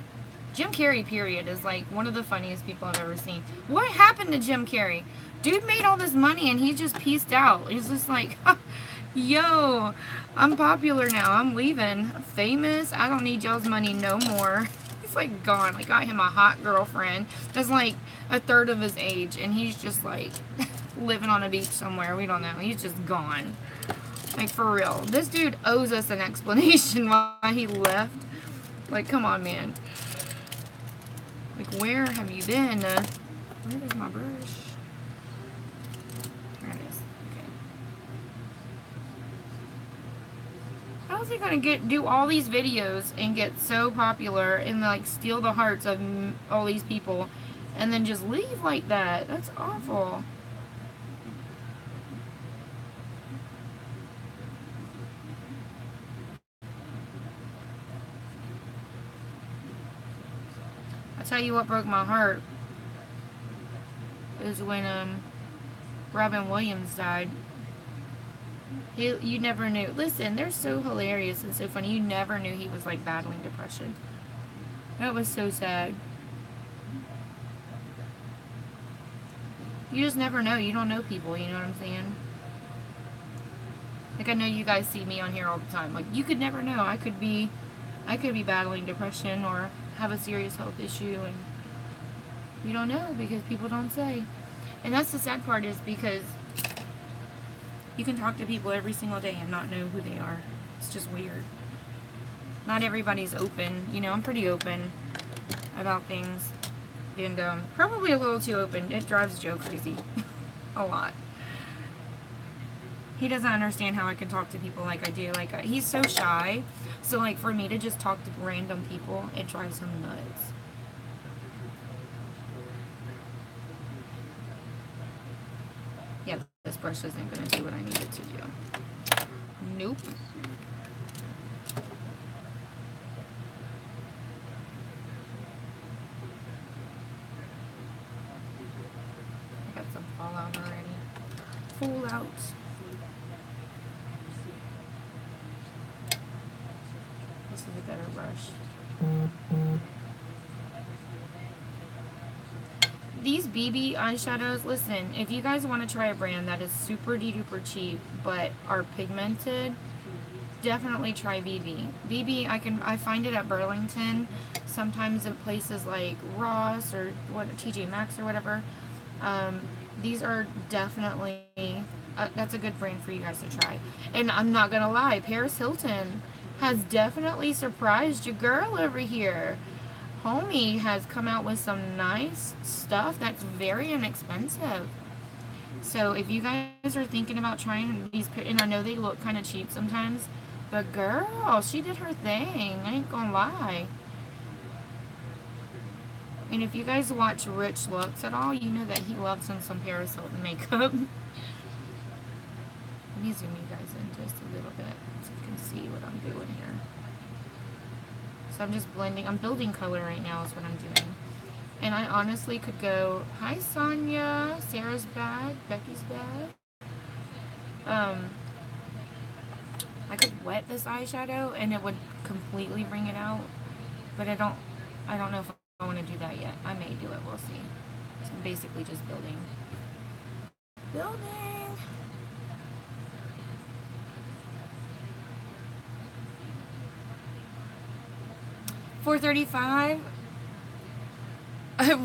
Jim Carrey, period, is like one of the funniest people I've ever seen. What happened to Jim Carrey? Dude made all this money and he just pieced out. He's just like, yo, I'm popular now. I'm leaving. Famous. I don't need y'all's money no more. He's like gone. I got him a hot girlfriend that's like a third of his age and he's just like living on a beach somewhere. We don't know. He's just gone. Like, for real. This dude owes us an explanation why he left. Like, come on, man. Like, where have you been? Where is my brush? There it is. Okay. How is he gonna do all these videos and get so popular and, like, steal the hearts of all these people and then just leave like that? That's awful. Tell you what broke my heart is when Robin Williams died. You never knew. Listen, they're so hilarious and so funny. You never knew he was like battling depression. That was so sad. You just never know. You don't know people. You know what I'm saying? Like, I know you guys see me on here all the time. Like, you could never know. I could be battling depression or have a serious health issue, and you don't know because people don't say. And that's the sad part, is because you can talk to people every single day and not know who they are. It's just weird. Not everybody's open. You know, I'm pretty open about things, and probably a little too open. It drives Joe crazy a lot. He doesn't understand how I can talk to people like I do. Like, he's so shy. So, like, for me to just talk to random people, it drives him nuts. Yeah, this brush isn't going to do what I need it to do. Nope. I got some fallout already. Fallout. This is a better brush. These BB eyeshadows, listen, if you guys want to try a brand that is super duper cheap but are pigmented, definitely try BB. BB, I find it at Burlington, sometimes in places like Ross or TJ Maxx or whatever. These are definitely, that's a good brand for you guys to try. And I'm not gonna lie, Paris Hilton has definitely surprised your girl over here. Homie has come out with some nice stuff that's very inexpensive. So if you guys are thinking about trying these, and I know they look kind of cheap sometimes, but girl, she did her thing. I ain't gonna lie. And if you guys watch Rich Looks at all, you know that he loves him some Paris Hilton makeup. Let me zoom you guys in just a little bit so you can see what I'm doing here. So I'm just blending. I'm building color right now is what I'm doing. And I honestly could go, hi Sonia, Sarah's bag, Becky's bag. I could wet this eyeshadow and it would completely bring it out. But I don't know if I want to do that yet. I may do it, we'll see. So I'm basically just building. Building! $4.35.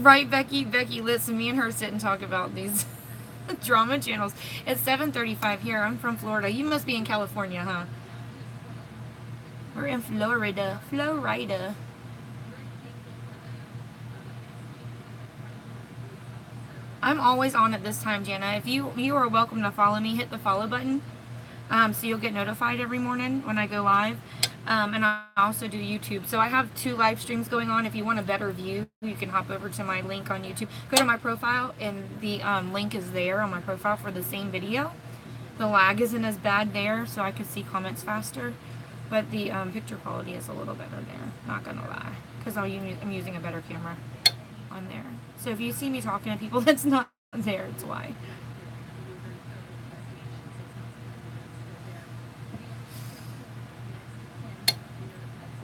Right, Becky? Becky, listen, me and her sit and talk about these drama channels. It's 7:35 here. I'm from Florida. You must be in California, huh? We're in Florida. Florida. I'm always on at this time, Jana. If you are welcome to follow me, hit the follow button. So you'll get notified every morning when I go live. And I also do YouTube. So I have 2 live streams going on. If you want a better view, you can hop over to my link on YouTube. Go to my profile, and the link is there on my profile for the same video. The lag isn't as bad there, so I can see comments faster. But the picture quality is a little better there. Not gonna lie, because I'm using a better camera on there. So if you see me talking to people that's not there, it's why.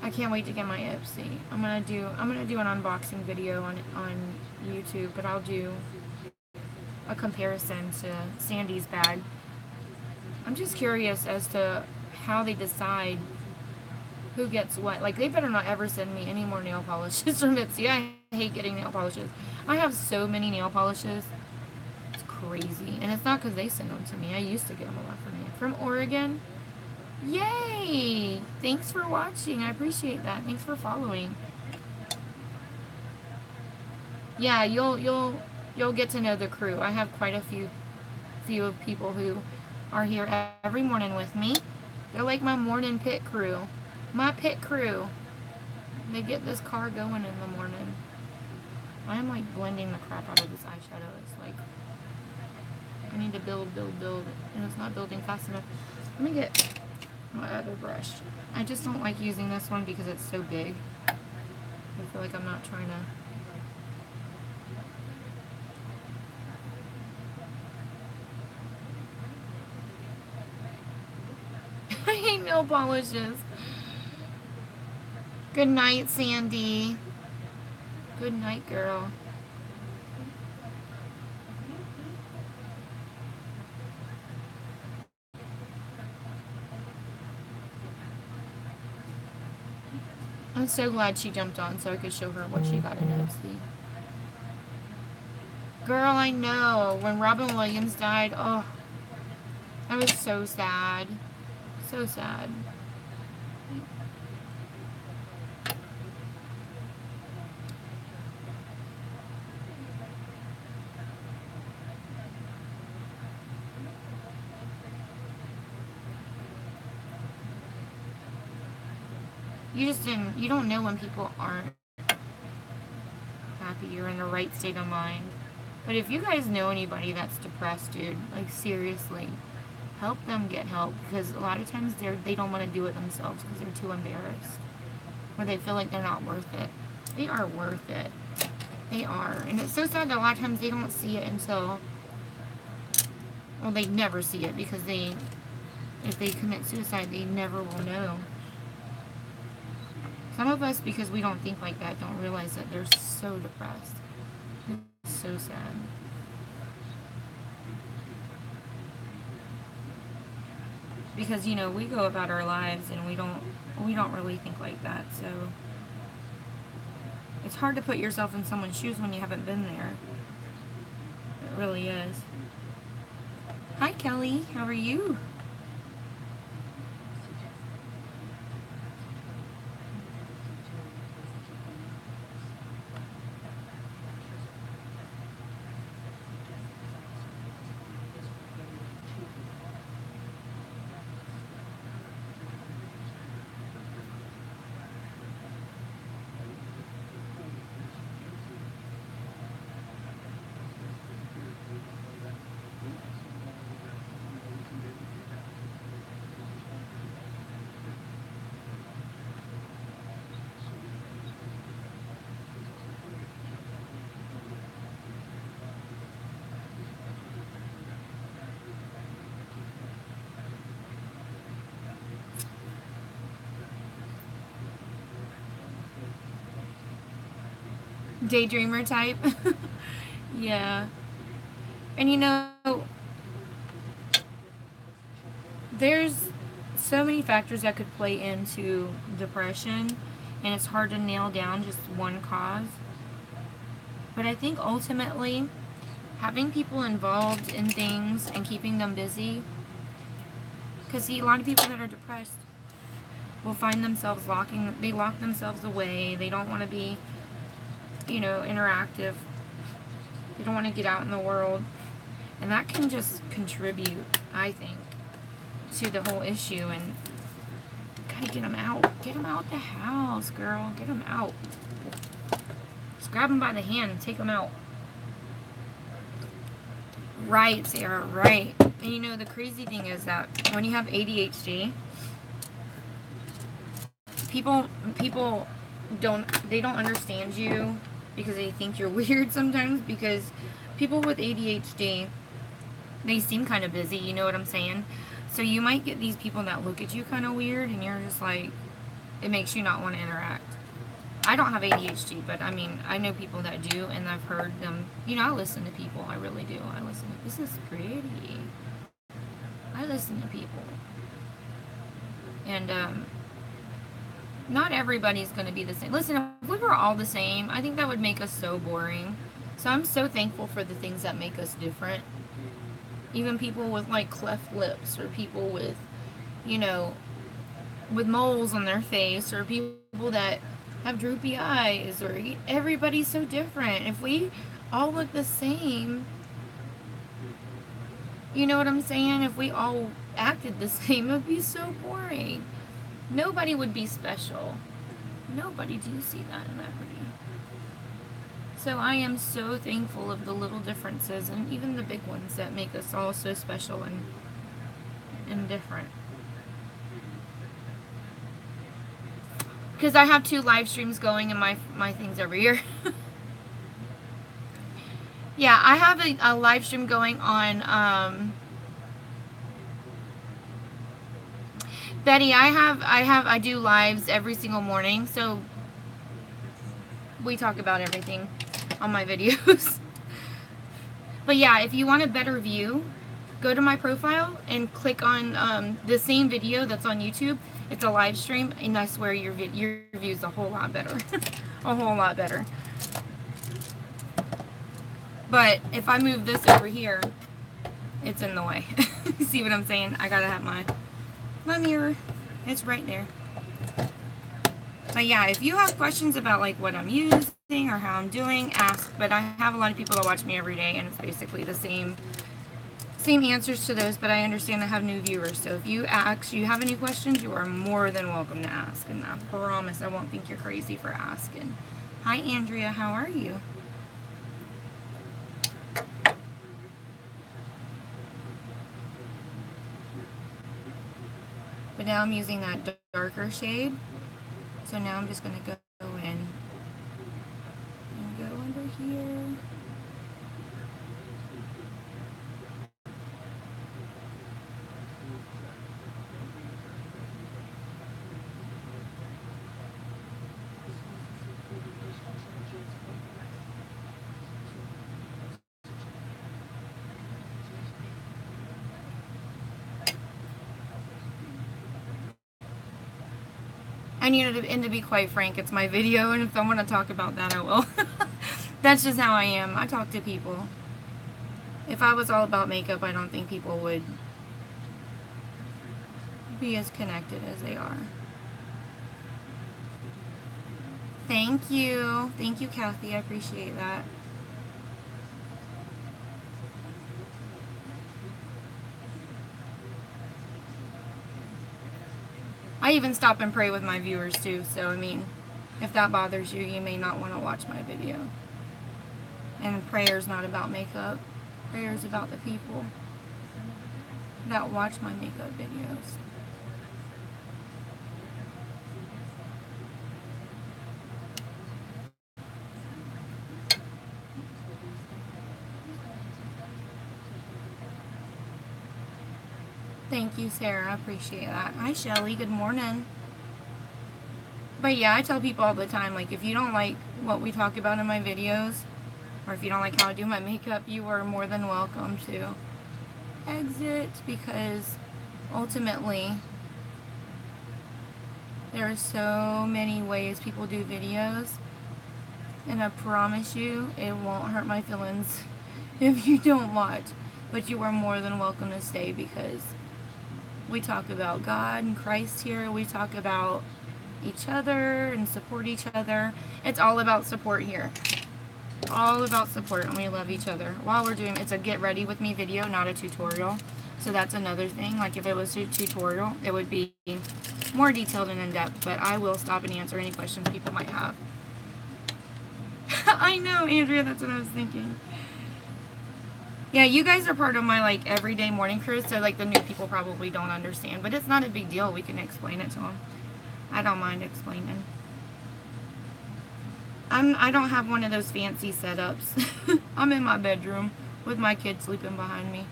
I can't wait to get my Ipsy. I'm gonna do an unboxing video on YouTube, but I'll do a comparison to Sandy's bag. I'm just curious as to how they decide who gets what. Like, they better not ever send me any more nail polishes from Ipsy. I hate getting nail polishes. I have so many nail polishes. It's crazy. And it's not because they send them to me. I used to get them a lot from Oregon. Yay! Thanks for watching. I appreciate that. Thanks for following. Yeah, you'll get to know the crew. I have quite a few of people who are here every morning with me. They're like my morning pit crew. My pit crew. They get this car going in the morning. I'm like blending the crap out of this eyeshadow. It's like I need to build, and it's not building fast enough. Let me get my other brush. I just don't like using this one because it's so big. I feel like I'm not trying to. I hate nail polishes. Good night, Sandy. Good night, girl. I'm so glad she jumped on so I could show her what she got in Ipsy. Girl, I know. When Robin Williams died, oh, I was so sad. So sad. You don't know when people aren't happy or in the right state of mind. But if you guys know anybody that's depressed, dude, like seriously, help them get help, because a lot of times they don't want to do it themselves because they're too embarrassed, or they feel like they're not worth it. They are worth it. They are. And it's so sad that a lot of times they don't see it until, well, they never see it, because if they commit suicide, they never will know. Some of us, because we don't think like that, don't realize that they're so depressed. It's so sad. Because, you know, we go about our lives and we don't really think like that, so it's hard to put yourself in someone's shoes when you haven't been there. It really is. Hi, Kelly. How are you? Daydreamer type. Yeah. And you know, there's so many factors that could play into depression, and it's hard to nail down just one cause. But I think ultimately, having people involved in things and keeping them busy, because see, a lot of people that are depressed will find themselves they lock themselves away. They don't want to be, interactive. They don't want to get out in the world. And that can just contribute, I think, to the whole issue. And gotta get them out. Get them out the house, girl. Get them out. Just grab them by the hand and take them out. Right, Sarah, right. And you know, the crazy thing is that when you have ADHD, people don't understand you because they think you're weird sometimes, because people with ADHD, they seem kind of busy, you know what I'm saying? So you might get these people that look at you kind of weird, and you're just like, it makes you not want to interact. I don't have ADHD, but I mean, I know people that do, and I've heard them, I listen to people, I really do. I listen to, this is pretty. I listen to people. And, not everybody's going to be the same. Listen, if we were all the same, I think that would make us so boring. So I'm so thankful for the things that make us different. Even people with like cleft lips, or people with, with moles on their face, or people that have droopy eyes, or everybody's so different. If we all look the same, you know what I'm saying? If we all acted the same, it would be so boring. Nobody would be special. Nobody. Do you see that? Isn't that pretty? So I am so thankful of the little differences, and even the big ones that make us all so special and different. Because I have 2 live streams going in my things every year. Yeah, I have a live stream going on, Betty, I do lives every single morning, so we talk about everything on my videos. But yeah, if you want a better view, go to my profile and click on the same video that's on YouTube. It's a live stream, and I swear your view's a whole lot better. A whole lot better. But if I move this over here, it's in the way. See what I'm saying? I gotta have my mirror. It's right there. But yeah, if you have questions about like what I'm using or how I'm doing, ask. But I have a lot of people that watch me every day, and it's basically the same answers to those, but I understand I have new viewers. So if you have any questions, you are more than welcome to ask. And I promise I won't think you're crazy for asking. Hi, Andrea. How are you? But now I'm using that darker shade. So now I'm just going to go in and go under here. And to be quite frank, it's my video, and if I want to talk about that, I will. That's just how I am. I talk to people. If I was all about makeup, I don't think people would be as connected as they are. Thank you. Thank you, Kathy. I appreciate that. I even stop and pray with my viewers too, so I mean, if that bothers you, you may not want to watch my video. And prayer's not about makeup. Prayer's about the people that watch my makeup videos. Thank you, Sarah. I appreciate that. Hi, Shelly. Good morning. But yeah, I tell people all the time, like, if you don't like what we talk about in my videos, or if you don't like how I do my makeup, you are more than welcome to exit, because ultimately there are so many ways people do videos, and I promise you it won't hurt my feelings if you don't watch, but you are more than welcome to stay, because we talk about God and Christ here. We talk about each other and support each other. It's all about support here. All about support, and we love each other. While we're doing, it's a get ready with me video, not a tutorial. So that's another thing. Like if it was a tutorial, it would be more detailed and in-depth, but I will stop and answer any questions people might have. I know, Andrea, that's what I was thinking. Yeah, you guys are part of my like everyday morning crew, so like the new people probably don't understand, but it's not a big deal. We can explain it to them. I don't mind explaining. I don't have one of those fancy setups. I'm in my bedroom with my kid sleeping behind me.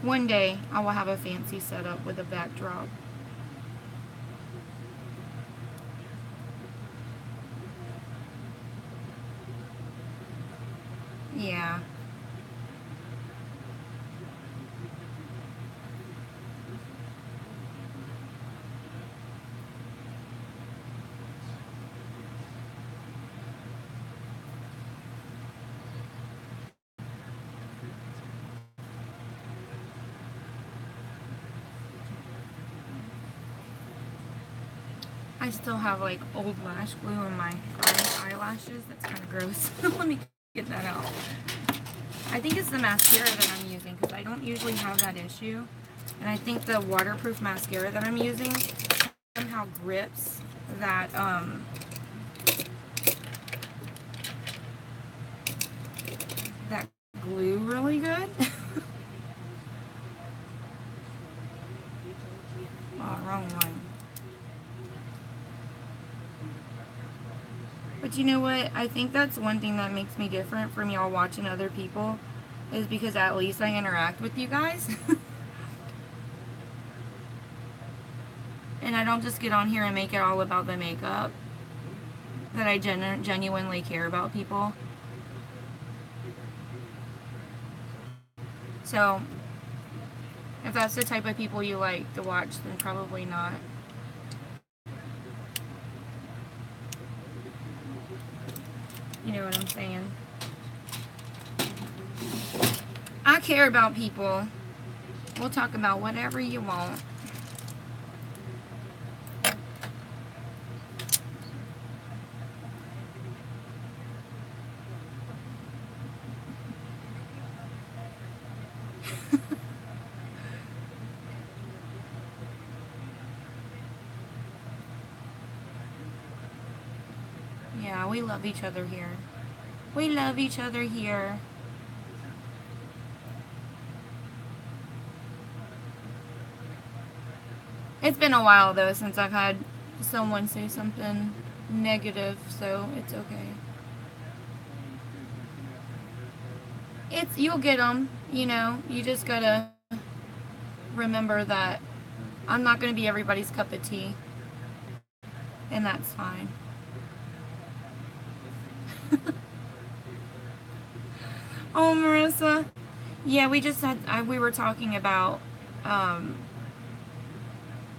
One day I will have a fancy setup with a backdrop. Yeah. I still have like old lash glue in my eyelashes. That's kind of gross. Let me get that out. I think it's the mascara that I'm using, because I don't usually have that issue. And I think the waterproof mascara that I'm using somehow grips that that glue really good. Oh, wrong one. But you know what? I think that's one thing that makes me different from y'all watching other people, is because at least I interact with you guys. And I don't just get on here and make it all about the makeup. That I genuinely care about people. So, if that's the type of people you like to watch, then probably not. You know what I'm saying? I care about people. We'll talk about whatever you want. Yeah, we love each other here. We love each other here. It's been a while though since I've had someone say something negative, so it's okay. You'll get them, you know. You just gotta remember that I'm not gonna be everybody's cup of tea, and that's fine. Oh, Marissa. Yeah, we were talking about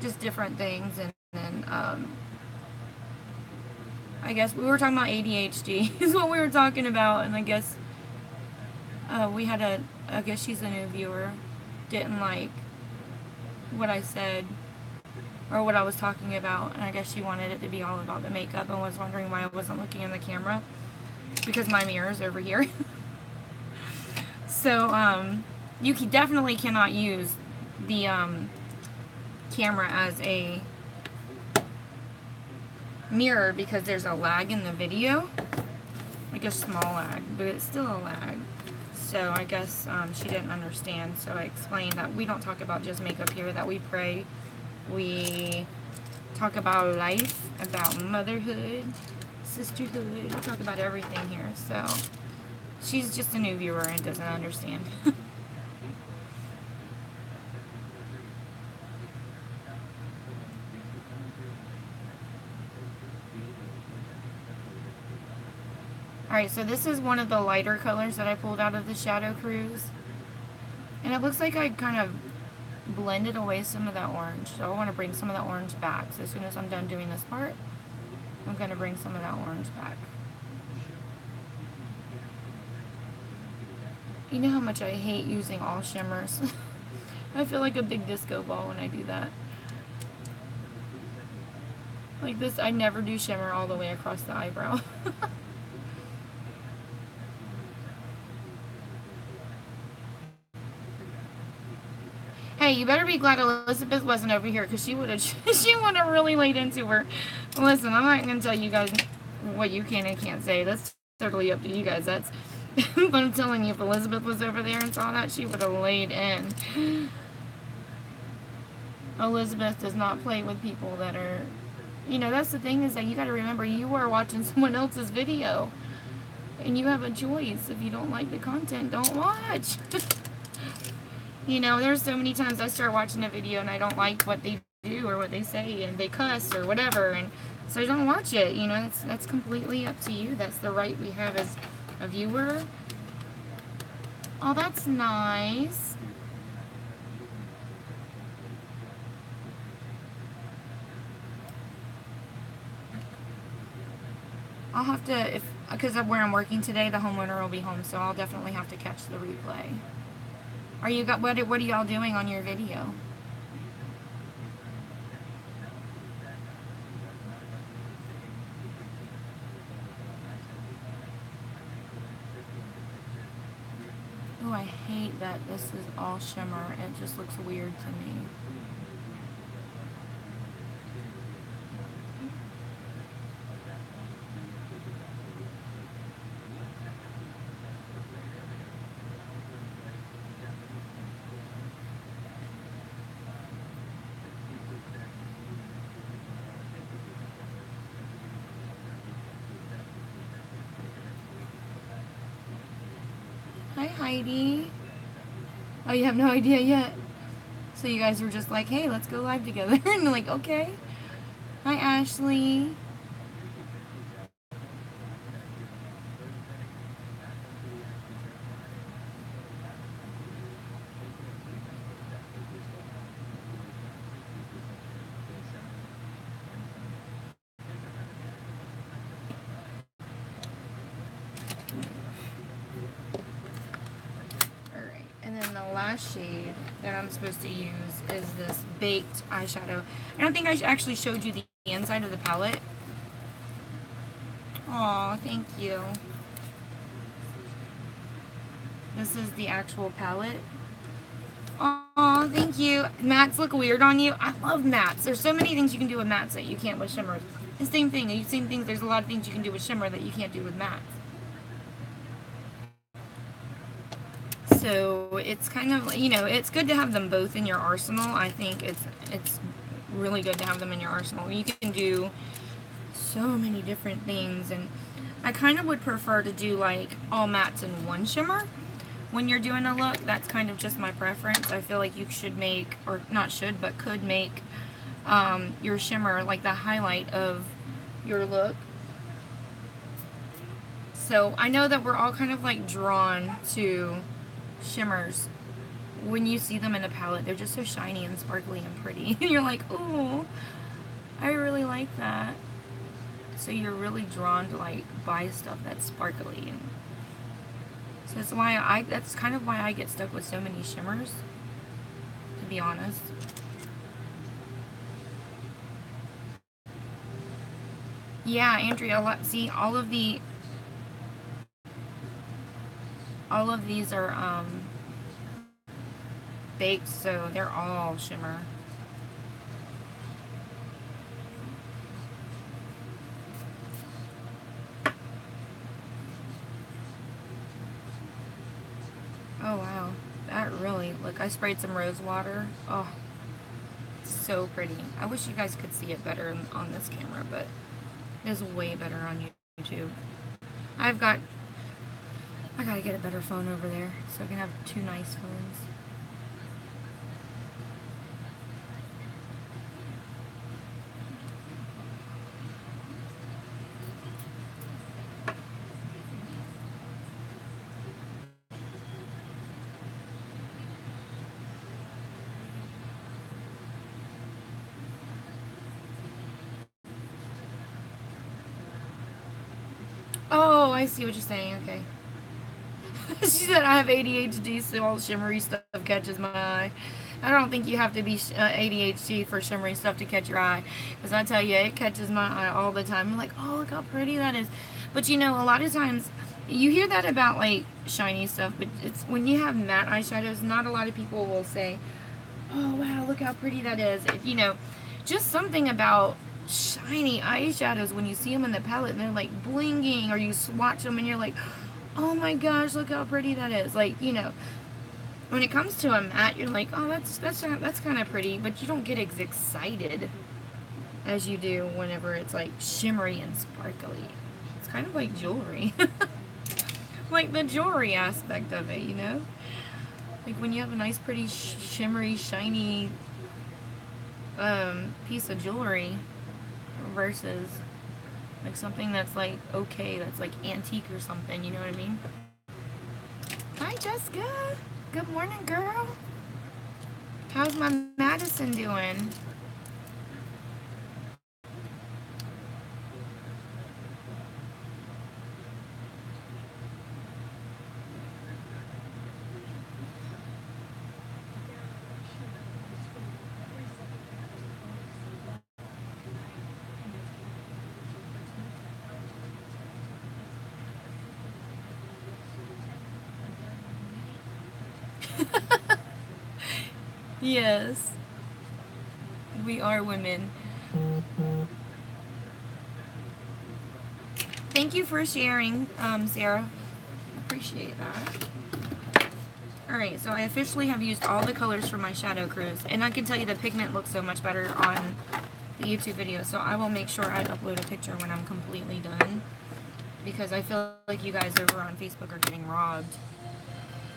just different things, and then I guess we were talking about ADHD is what we were talking about, and I guess I guess she's a new viewer, didn't like what I said or what I was talking about, and I guess she wanted it to be all about the makeup and was wondering why I wasn't looking in the camera, because my mirror's over here. So you definitely cannot use the camera as a mirror, because there's a lag in the video, like a small lag, but it's still a lag. So I guess she didn't understand, so I explained that we don't talk about just makeup here, that we pray, we talk about life, about motherhood, sisterhood, we talk about everything here. So she's just a new viewer and doesn't understand. Alright, so this is one of the lighter colors that I pulled out of the Shadow Cruise. And it looks like I kind of blended away some of that orange. So I want to bring some of that orange back. So as soon as I'm done doing this part, I'm going to bring some of that orange back. You know how much I hate using all shimmers? I feel like a big disco ball when I do that. Like this, I never do shimmer all the way across the eyebrow. Hey, you better be glad Elizabeth wasn't over here, because she would have really laid into her. Listen, I'm not going to tell you guys what you can and can't say. That's totally up to you guys. But I'm telling you, if Elizabeth was over there and saw that, she would have laid in. Elizabeth does not play with people that are, that's the thing, is that you got to remember, you are watching someone else's video. And you have a choice. If you don't like the content, don't watch. There's so many times I start watching a video and I don't like what they do or what they say, and they cuss or whatever, and so I don't watch it. That's completely up to you. That's the right we have as a viewer. Oh, that's nice. I'll have to, because of where I'm working today, the homeowner will be home, so I'll definitely have to catch the replay. What are y'all doing on your video? Oh, I hate that this is all shimmer. It just looks weird to me. Hi, Heidi. Oh, you have no idea yet? So you guys were just like, hey, let's go live together. And like, okay. Hi, Ashley. Shade that I'm supposed to use is this baked eyeshadow. I don't think I actually showed you the inside of the palette. Aw, thank you. This is the actual palette. Aw, thank you. Mattes look weird on you. I love mattes. There's so many things you can do with mattes that you can't with shimmers. The same thing. There's a lot of things you can do with shimmer that you can't do with mattes. So it's kind of, it's good to have them both in your arsenal. I think it's really good to have them in your arsenal. You can do so many different things, and I kind of would prefer to do like all mattes in one shimmer when you're doing a look. That's kind of just my preference. I feel like you should make, or not should, but could make your shimmer like the highlight of your look. So I know that we're all kind of like drawn to shimmers. When you see them in a palette, they're just so shiny and sparkly and pretty. And you're like, oh, I really like that. So you're really drawn to like buy stuff that's sparkly. And so that's kind of why I get stuck with so many shimmers, to be honest. Yeah, Andrea, see, all of these are baked, so they're all shimmer. Oh wow, that really, look, I sprayed some rose water. Oh, so pretty. I wish you guys could see it better on this camera, but it is way better on YouTube. I gotta get a better phone over there so I can have two nice phones. I see what you're saying. Okay. She said I have ADHD, so all shimmery stuff catches my eye. I don't think you have to be ADHD for shimmery stuff to catch your eye. Because I tell you, it catches my eye all the time. I'm like, oh, look how pretty that is. But you know, a lot of times, you hear that about like shiny stuff, but it's when you have matte eyeshadows, not a lot of people will say, oh, wow, look how pretty that is. You know, just something about shiny eyeshadows when you see them in the palette and they're like blinging, or you swatch them and you're like, oh my gosh, look how pretty that is. Like, you know, when it comes to a matte, you're like, oh, that's kind of pretty, but you don't get as excited as you do whenever it's like shimmery and sparkly. It's kind of like jewelry. Like the jewelry aspect of it, you know? Like when you have a nice, pretty, shimmery, shiny piece of jewelry versus like something that's like okay, that's like antique or something, you know what I mean? Hi, Jessica. Good morning, girl. How's my Madison doing? Yes, we are women. Thank you for sharing, Sarah. Appreciate that. Alright, so I officially have used all the colors for my shadow cruise, and I can tell you the pigment looks so much better on the YouTube video, so I will make sure I upload a picture when I'm completely done, because I feel like you guys over on Facebook are getting robbed.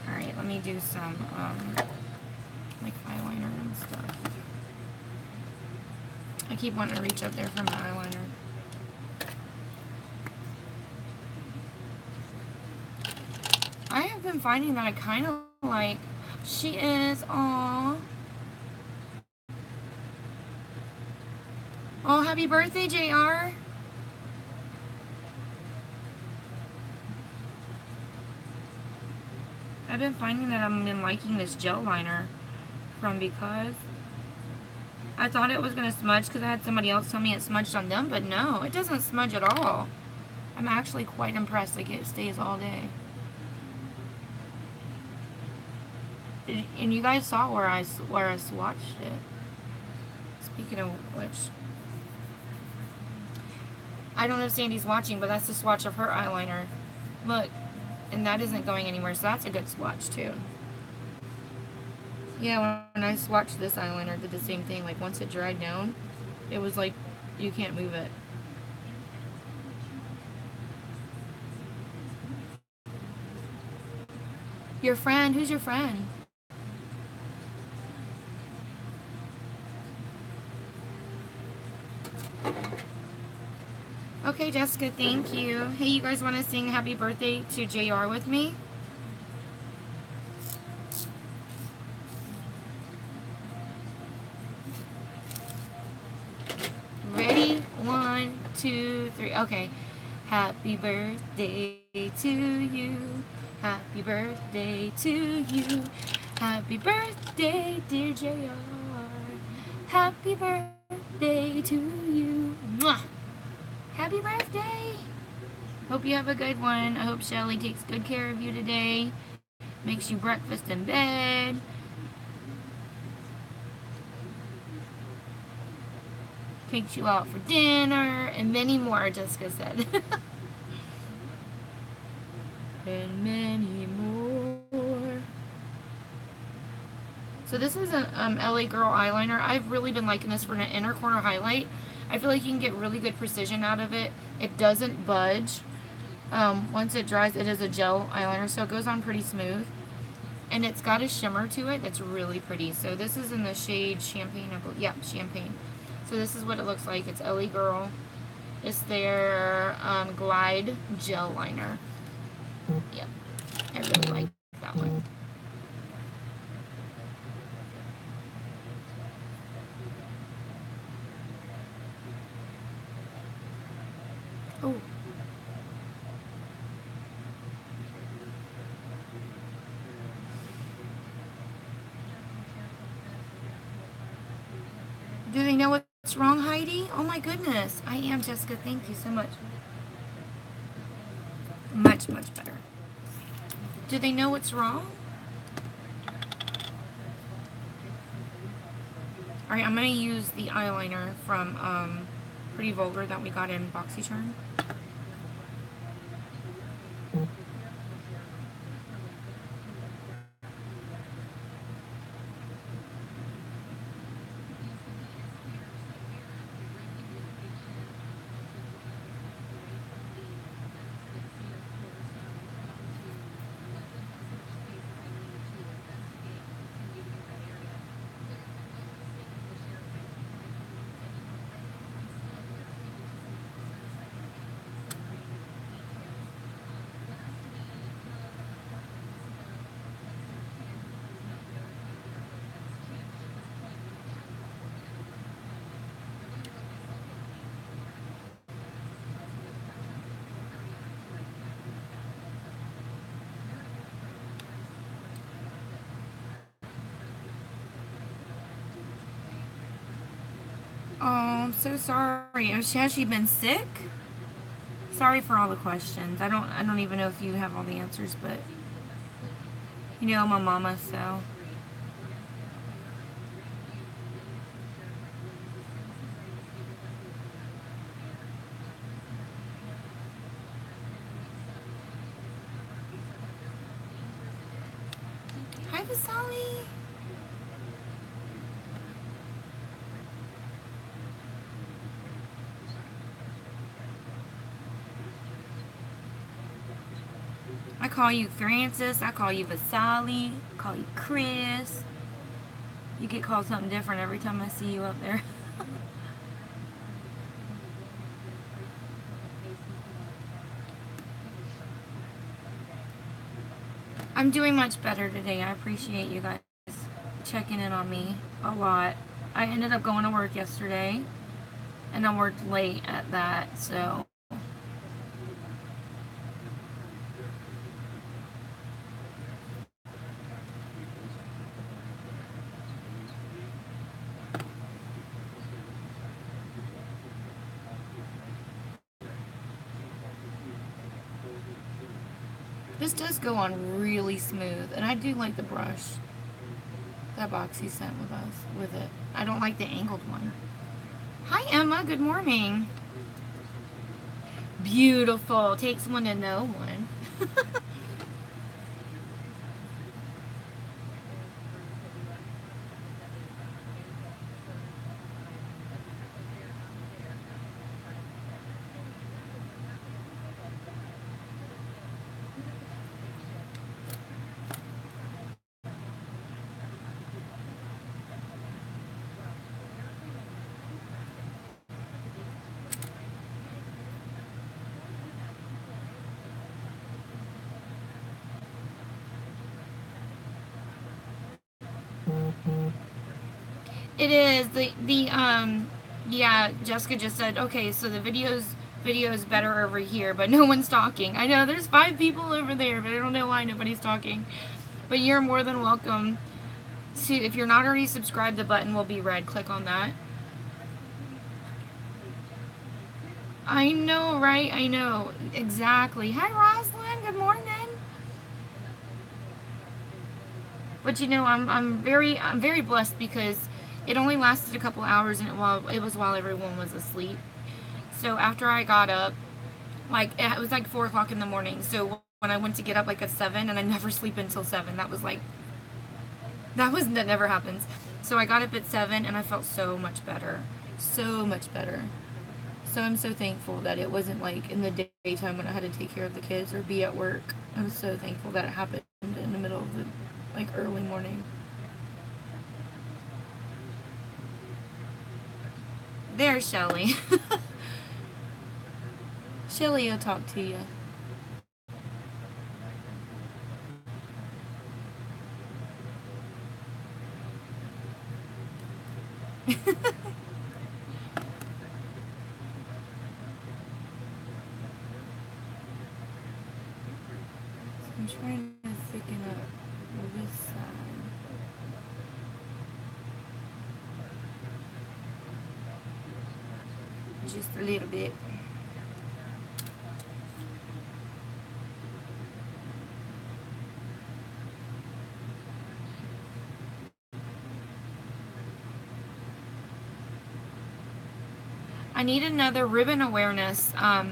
Alright, let me do some, like eyeliner and stuff. I keep wanting to reach up there for my eyeliner. I have been finding that I kind of like, she is, aww. Oh, happy birthday, JR. I've been finding that I've been liking this gel liner from Because. I thought it was going to smudge because I had somebody else tell me it smudged on them, but no, it doesn't smudge at all. I'm actually quite impressed. Like, it stays all day. And you guys saw where I swatched it. Speaking of which, I don't know if Sandy's watching, but that's the swatch of her eyeliner. Look, and that isn't going anywhere, so that's a good swatch too. Yeah, when I swatched this eyeliner, I did the same thing. Like, once it dried down, it was like, you can't move it. Your friend? Who's your friend? Okay, Jessica, thank you. Hey, you guys want to sing happy birthday to JR with me? Ready? 1, 2, 3. Okay. Happy birthday to you. Happy birthday to you. Happy birthday, dear JR. Happy birthday to you. Mwah! Happy birthday! Hope you have a good one. I hope Shelly takes good care of you today. Makes you breakfast in bed. Takes you out for dinner. And many more, Jessica said. And many more. So this is an LA Girl eyeliner. I've really been liking this for an inner corner highlight. I feel like you can get really good precision out of it. It doesn't budge. Once it dries, it is a gel eyeliner, so it goes on pretty smooth. And it's got a shimmer to it that's really pretty. So this is in the shade Champagne, I believe. Yep, Champagne. So this is what it looks like. It's LA Girl. It's their Glide Gel Liner. Yep, I really like that one. Oh. Do they know what's wrong, Heidi? Oh my goodness. I am, Jessica. Thank you so much. Much, much better. Do they know what's wrong? Alright, I'm going to use the eyeliner from Pretty Vulgar that we got in BoxyCharm. Oh, I'm so sorry. Has she been sick? Sorry for all the questions. I don't even know if you have all the answers, but you know my mama, so. Hi, Vasali. I call you Francis. I call you Vasali. I call you Chris. You get called something different every time I see you up there. I'm doing much better today. I appreciate you guys checking in on me a lot. I ended up going to work yesterday, and I worked late at that, so. This does go on really smooth, and I do like the brush that Boxy sent with it. I don't like the angled one. Hi, Emma. Good morning. Beautiful. Takes one to know one. It is yeah, Jessica just said, okay, so the video's better over here, but no one's talking. I know there's 5 people over there, but I don't know why nobody's talking. But you're more than welcome to, if you're not already subscribed, the button will be red. Click on that. I know, right? I know. Exactly. Hi, Rosalind. Good morning. But you know, I'm very blessed because it only lasted a couple hours, and it was while everyone was asleep. So after I got up, like it was like 4 o'clock in the morning. So when I went to get up like at 7, and I never sleep until 7. That never happens. So I got up at 7, and I felt so much better, so much better. So I'm so thankful that it wasn't like in the daytime when I had to take care of the kids or be at work. I'm so thankful that it happened in the middle of the like early morning. There's Shelly. Shelly will talk to you. I'm trying to thicken up this side. just a little bit. I need another ribbon awareness. I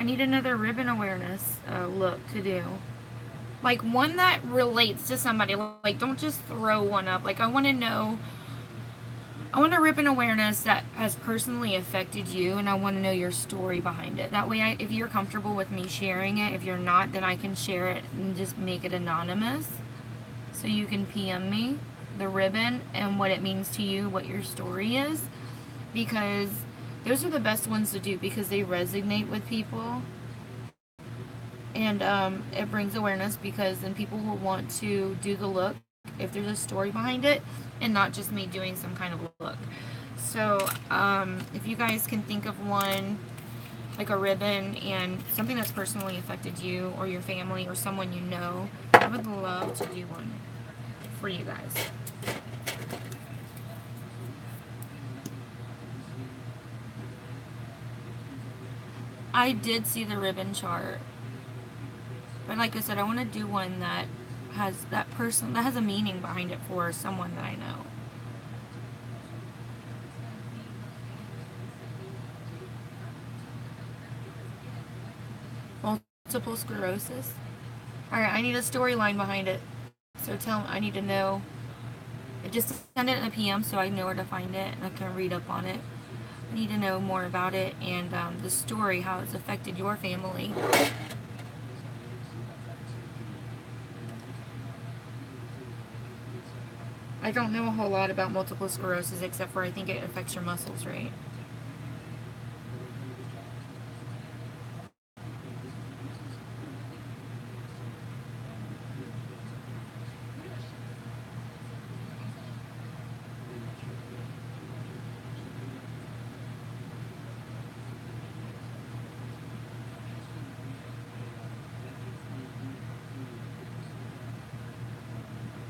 need another ribbon awareness look to do. Like one that relates to somebody. Like don't just throw one up. Like I want to know. I want a ribbon awareness that has personally affected you, and I want to know your story behind it. That way, if you're comfortable with me sharing it, if you're not, then I can share it and just make it anonymous. So you can PM me the ribbon and what it means to you, what your story is. Because those are the best ones to do because they resonate with people. And it brings awareness because then people will want to do the look if there's a story behind it and not just me doing some kind of look. So if you guys can think of one, like a ribbon and something that's personally affected you or your family or someone you know, I would love to do one for you guys. I did see the ribbon chart, but like I said, I want to do one that has that person, that has a meaning behind it for someone that I know. Multiple sclerosis. Alright, I need a storyline behind it. So I need to know. Just send it in a PM so I know where to find it and I can read up on it. I need to know more about it and the story, how it's affected your family. I don't know a whole lot about multiple sclerosis except for I think it affects your muscles, right?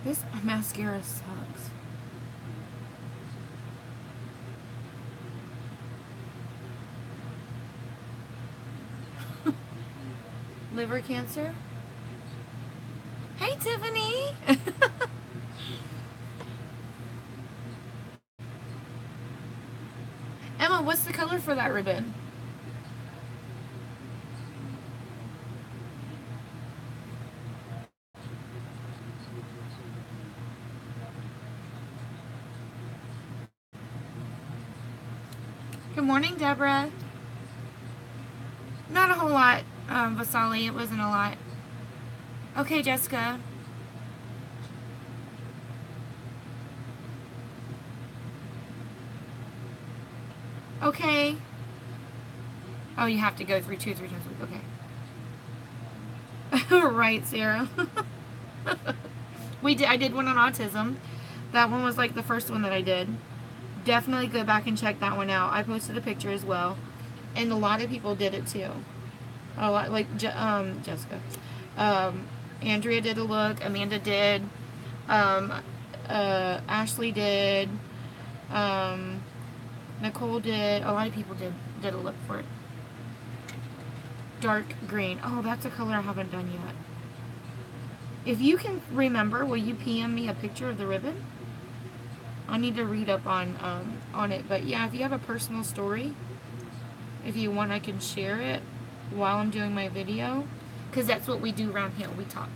This mascara sucks. Liver cancer? Hey, Tiffany! Emma, what's the color for that ribbon? Good morning, Deborah. Not a whole lot, Vasali. It wasn't a lot. Okay, Jessica. Okay. Oh, you have to go through 2 or 3 times a week. Okay. Right, Sarah. I did one on autism. That one was like the first one that I did. Definitely go back and check that one out. I posted a picture as well. And a lot of people did it too. A lot, like Jessica. Andrea did a look. Amanda did. Ashley did. Nicole did. A lot of people did a look for it. Dark green. Oh, that's a color I haven't done yet. If you can remember, will you PM me a picture of the ribbon? I need to read up on it. But yeah, if you have a personal story, if you want, I can share it while I'm doing my video. Because that's what we do around here. We talk.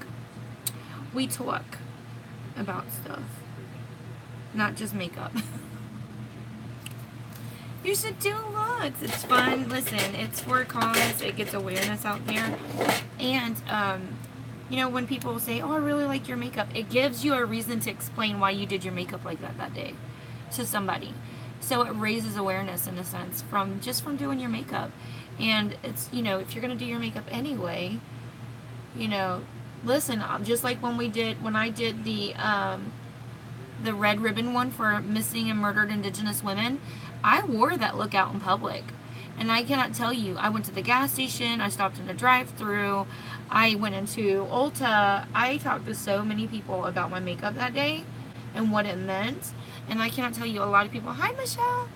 We talk about stuff. Not just makeup. You should do looks. It's fun. Listen, it's for a cause. It gets awareness out there. And, you know, when people say, oh, I really like your makeup, it gives you a reason to explain why you did your makeup like that day to somebody. So it raises awareness in a sense from doing your makeup. And it's, you know, if you're going to do your makeup anyway, you know, listen, just like when I did the red ribbon one for missing and murdered Indigenous women, I wore that look out in public. And I cannot tell you, I went to the gas station, I stopped in a drive-thru, I went into Ulta. I talked to so many people about my makeup that day and what it meant. And I cannot tell you, a lot of people, hi Michelle.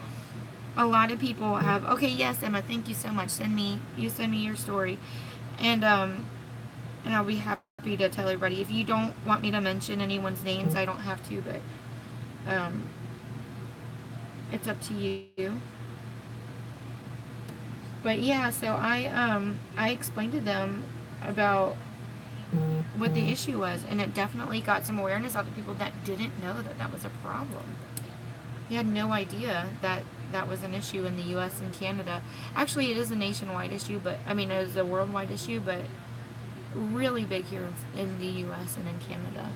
A lot of people have, okay, yes, Emma, thank you so much. Send me your story. And I'll be happy to tell everybody. If you don't want me to mention anyone's names, I don't have to, but um, it's up to you. But yeah, so I explained to them about what the issue was, and it definitely got some awareness out to people that didn't know that that was a problem. He had no idea that that was an issue in the U.S. and Canada. Actually, it is a nationwide issue, but I mean, it is a worldwide issue, but really big here in the U.S. and in Canada.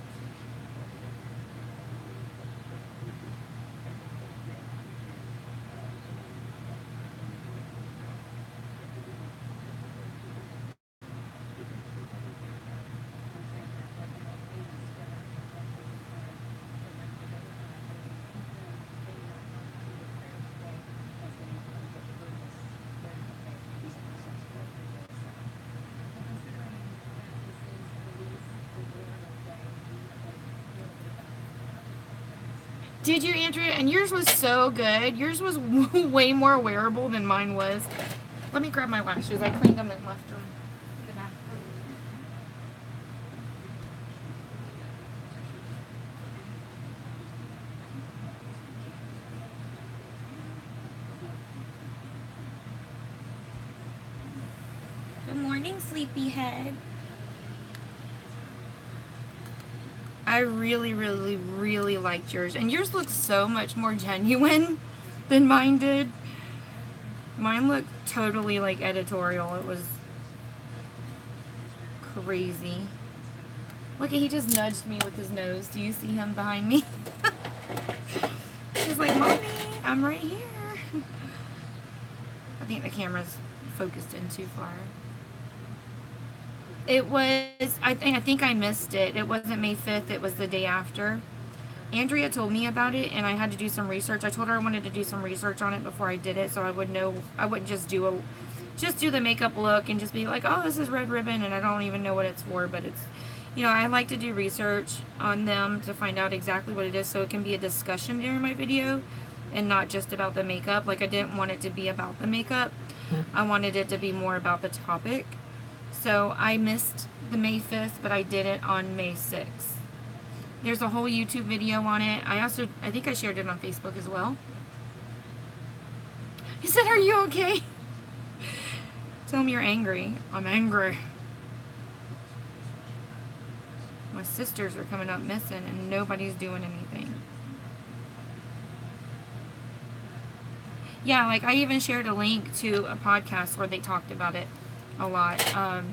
Did you, Andrea? And yours was so good. Yours was way more wearable than mine was. Let me grab my lashes. I cleaned them and left them. Good morning, sleepyhead. I really, really, really liked yours. And yours looks so much more genuine than mine did. Mine looked totally like editorial. It was crazy. Look, he just nudged me with his nose. Do you see him behind me? He's like, Mommy, I'm right here. I think the camera's focused in too far. It was, I think I missed it. It wasn't May 5th, it was the day after. Andrea told me about it, and I had to do some research. I told her I wanted to do some research on it before I did it, so I would know. I wouldn't just do the makeup look and just be like, oh, this is red ribbon, and I don't even know what it's for. But it's, I like to do research on them to find out exactly what it is, so it can be a discussion during my video, and not just about the makeup. Like, I didn't want it to be about the makeup. I wanted it to be more about the topic. So I missed the May 5th, but I did it on May 6th. There's a whole YouTube video on it. I think I shared it on Facebook as well. He said, are you okay? Tell him you're angry. I'm angry. My sisters are coming up missing and nobody's doing anything. Yeah, like I even shared a link to a podcast where they talked about it a lot.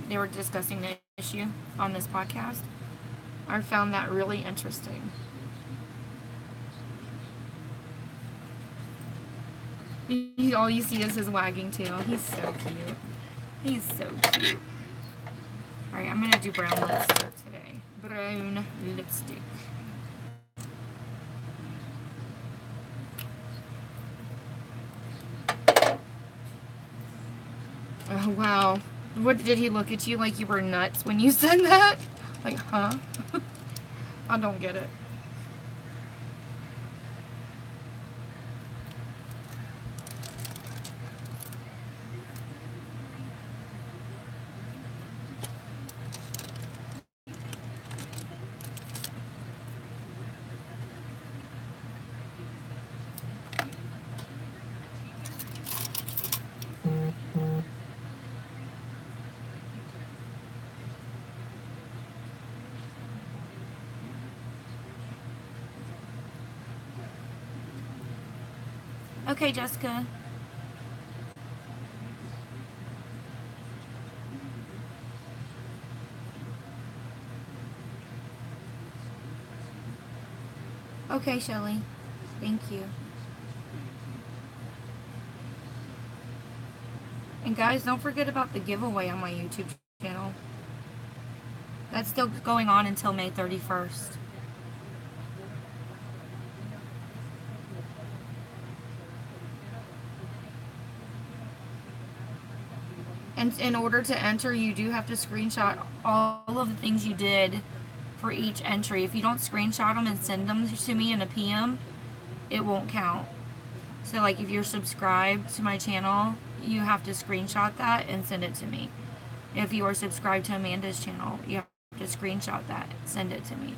They were discussing the issue on this podcast. I found that really interesting. All you see is his wagging tail. He's so cute. He's so cute. Alright, I'm going to do brown lipstick today. Brown lipstick. Oh, wow. What, did he look at you like you were nuts when you said that? Like, huh? I don't get it. Okay, Jessica. Okay, Shelly. Thank you. And guys, don't forget about the giveaway on my YouTube channel. That's still going on until May 31st. And in order to enter, you do have to screenshot all of the things you did for each entry. If you don't screenshot them and send them to me in a PM, it won't count. So like if you're subscribed to my channel, you have to screenshot that and send it to me. If you are subscribed to Amanda's channel, you have to screenshot that, send it to me.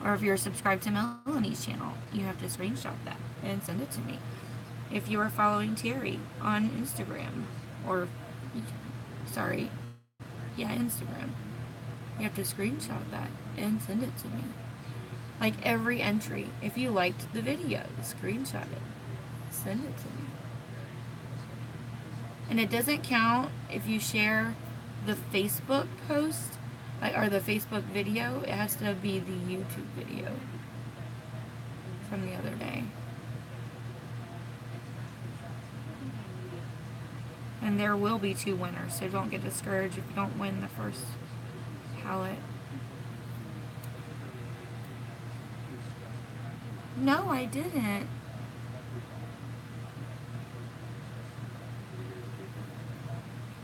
Or if you're subscribed to Melanie's channel, you have to screenshot that and send it to me. If you are following Terry on Instagram, or, sorry, yeah, Instagram, you have to screenshot that and send it to me. Like every entry. If you liked the video, screenshot it, send it to me. And it doesn't count if you share the Facebook post, like, or the Facebook video. It has to be the YouTube video from the other day. And there will be 2 winners, so don't get discouraged if you don't win the first palette. No, I didn't.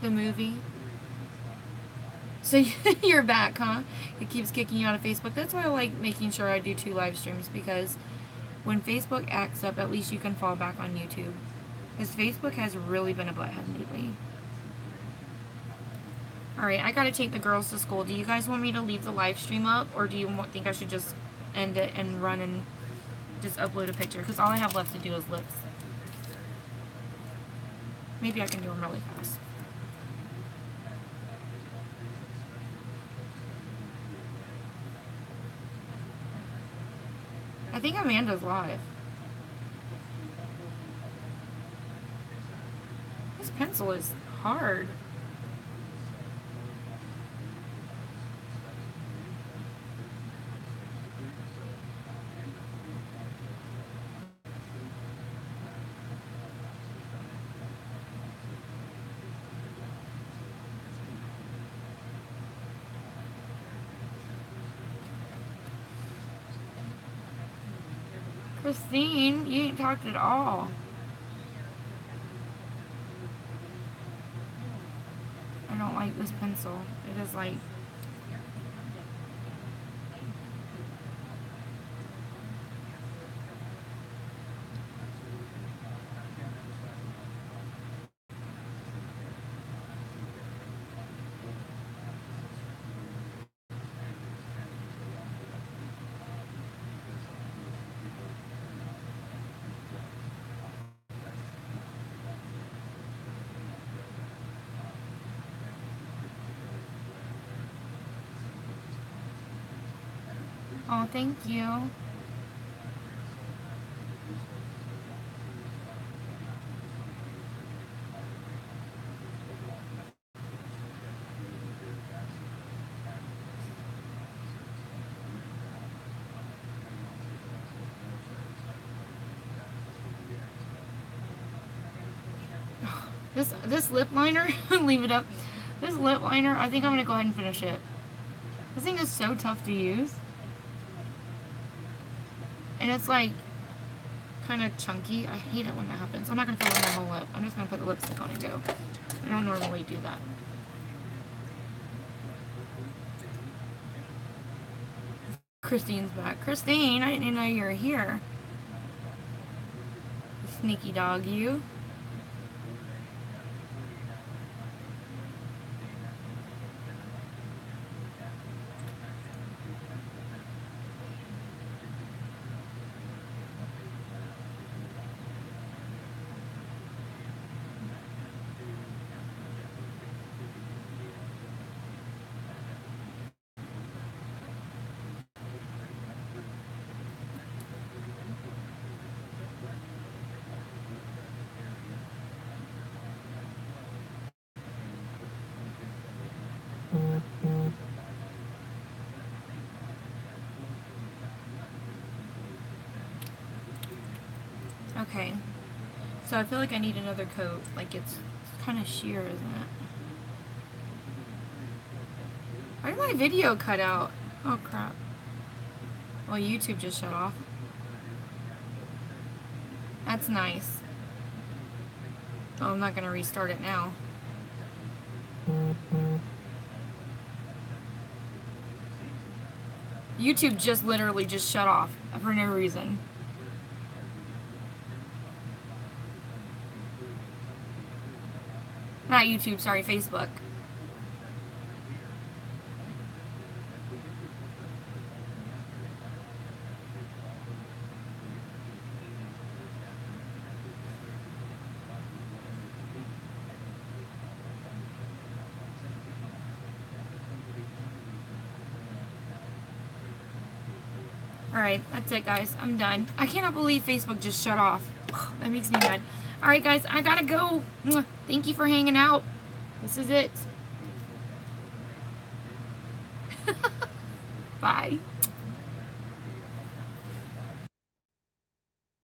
The movie. So you're back, huh? It keeps kicking you out of Facebook. That's why I like making sure I do 2 live streams, because when Facebook acts up, at least you can fall back on YouTube. Because Facebook has really been a butthead lately. Alright, I gotta take the girls to school. Do you guys want me to leave the live stream up, or do you think I should just end it and run and just upload a picture? Because all I have left to do is lips. Maybe I can do them really fast. I think Amanda's live. This pencil is hard. Christine, you ain't talked at all. I don't like this pencil. It is like... Oh, thank you. This lip liner, leave it up. This lip liner, I think I'm gonna go ahead and finish it. This thing is so tough to use. And it's like kind of chunky. I hate it when that happens. I'm not gonna fill in my whole lip. I'm just gonna put the lipstick on and go. I don't normally do that. Christine's back. Christine, I didn't even know you were here. Sneaky dog, you. Okay, so I feel like I need another coat. Like it's kind of sheer, isn't it? Why did my video cut out? Oh crap. Well, YouTube just shut off. That's nice. Oh, I'm not gonna restart it now. YouTube just literally just shut off for no reason. Not YouTube, sorry, Facebook. Alright, that's it, guys. I'm done. I cannot believe Facebook just shut off. That makes me mad. Alright, guys, I gotta go. Thank you for hanging out. This is it. Bye.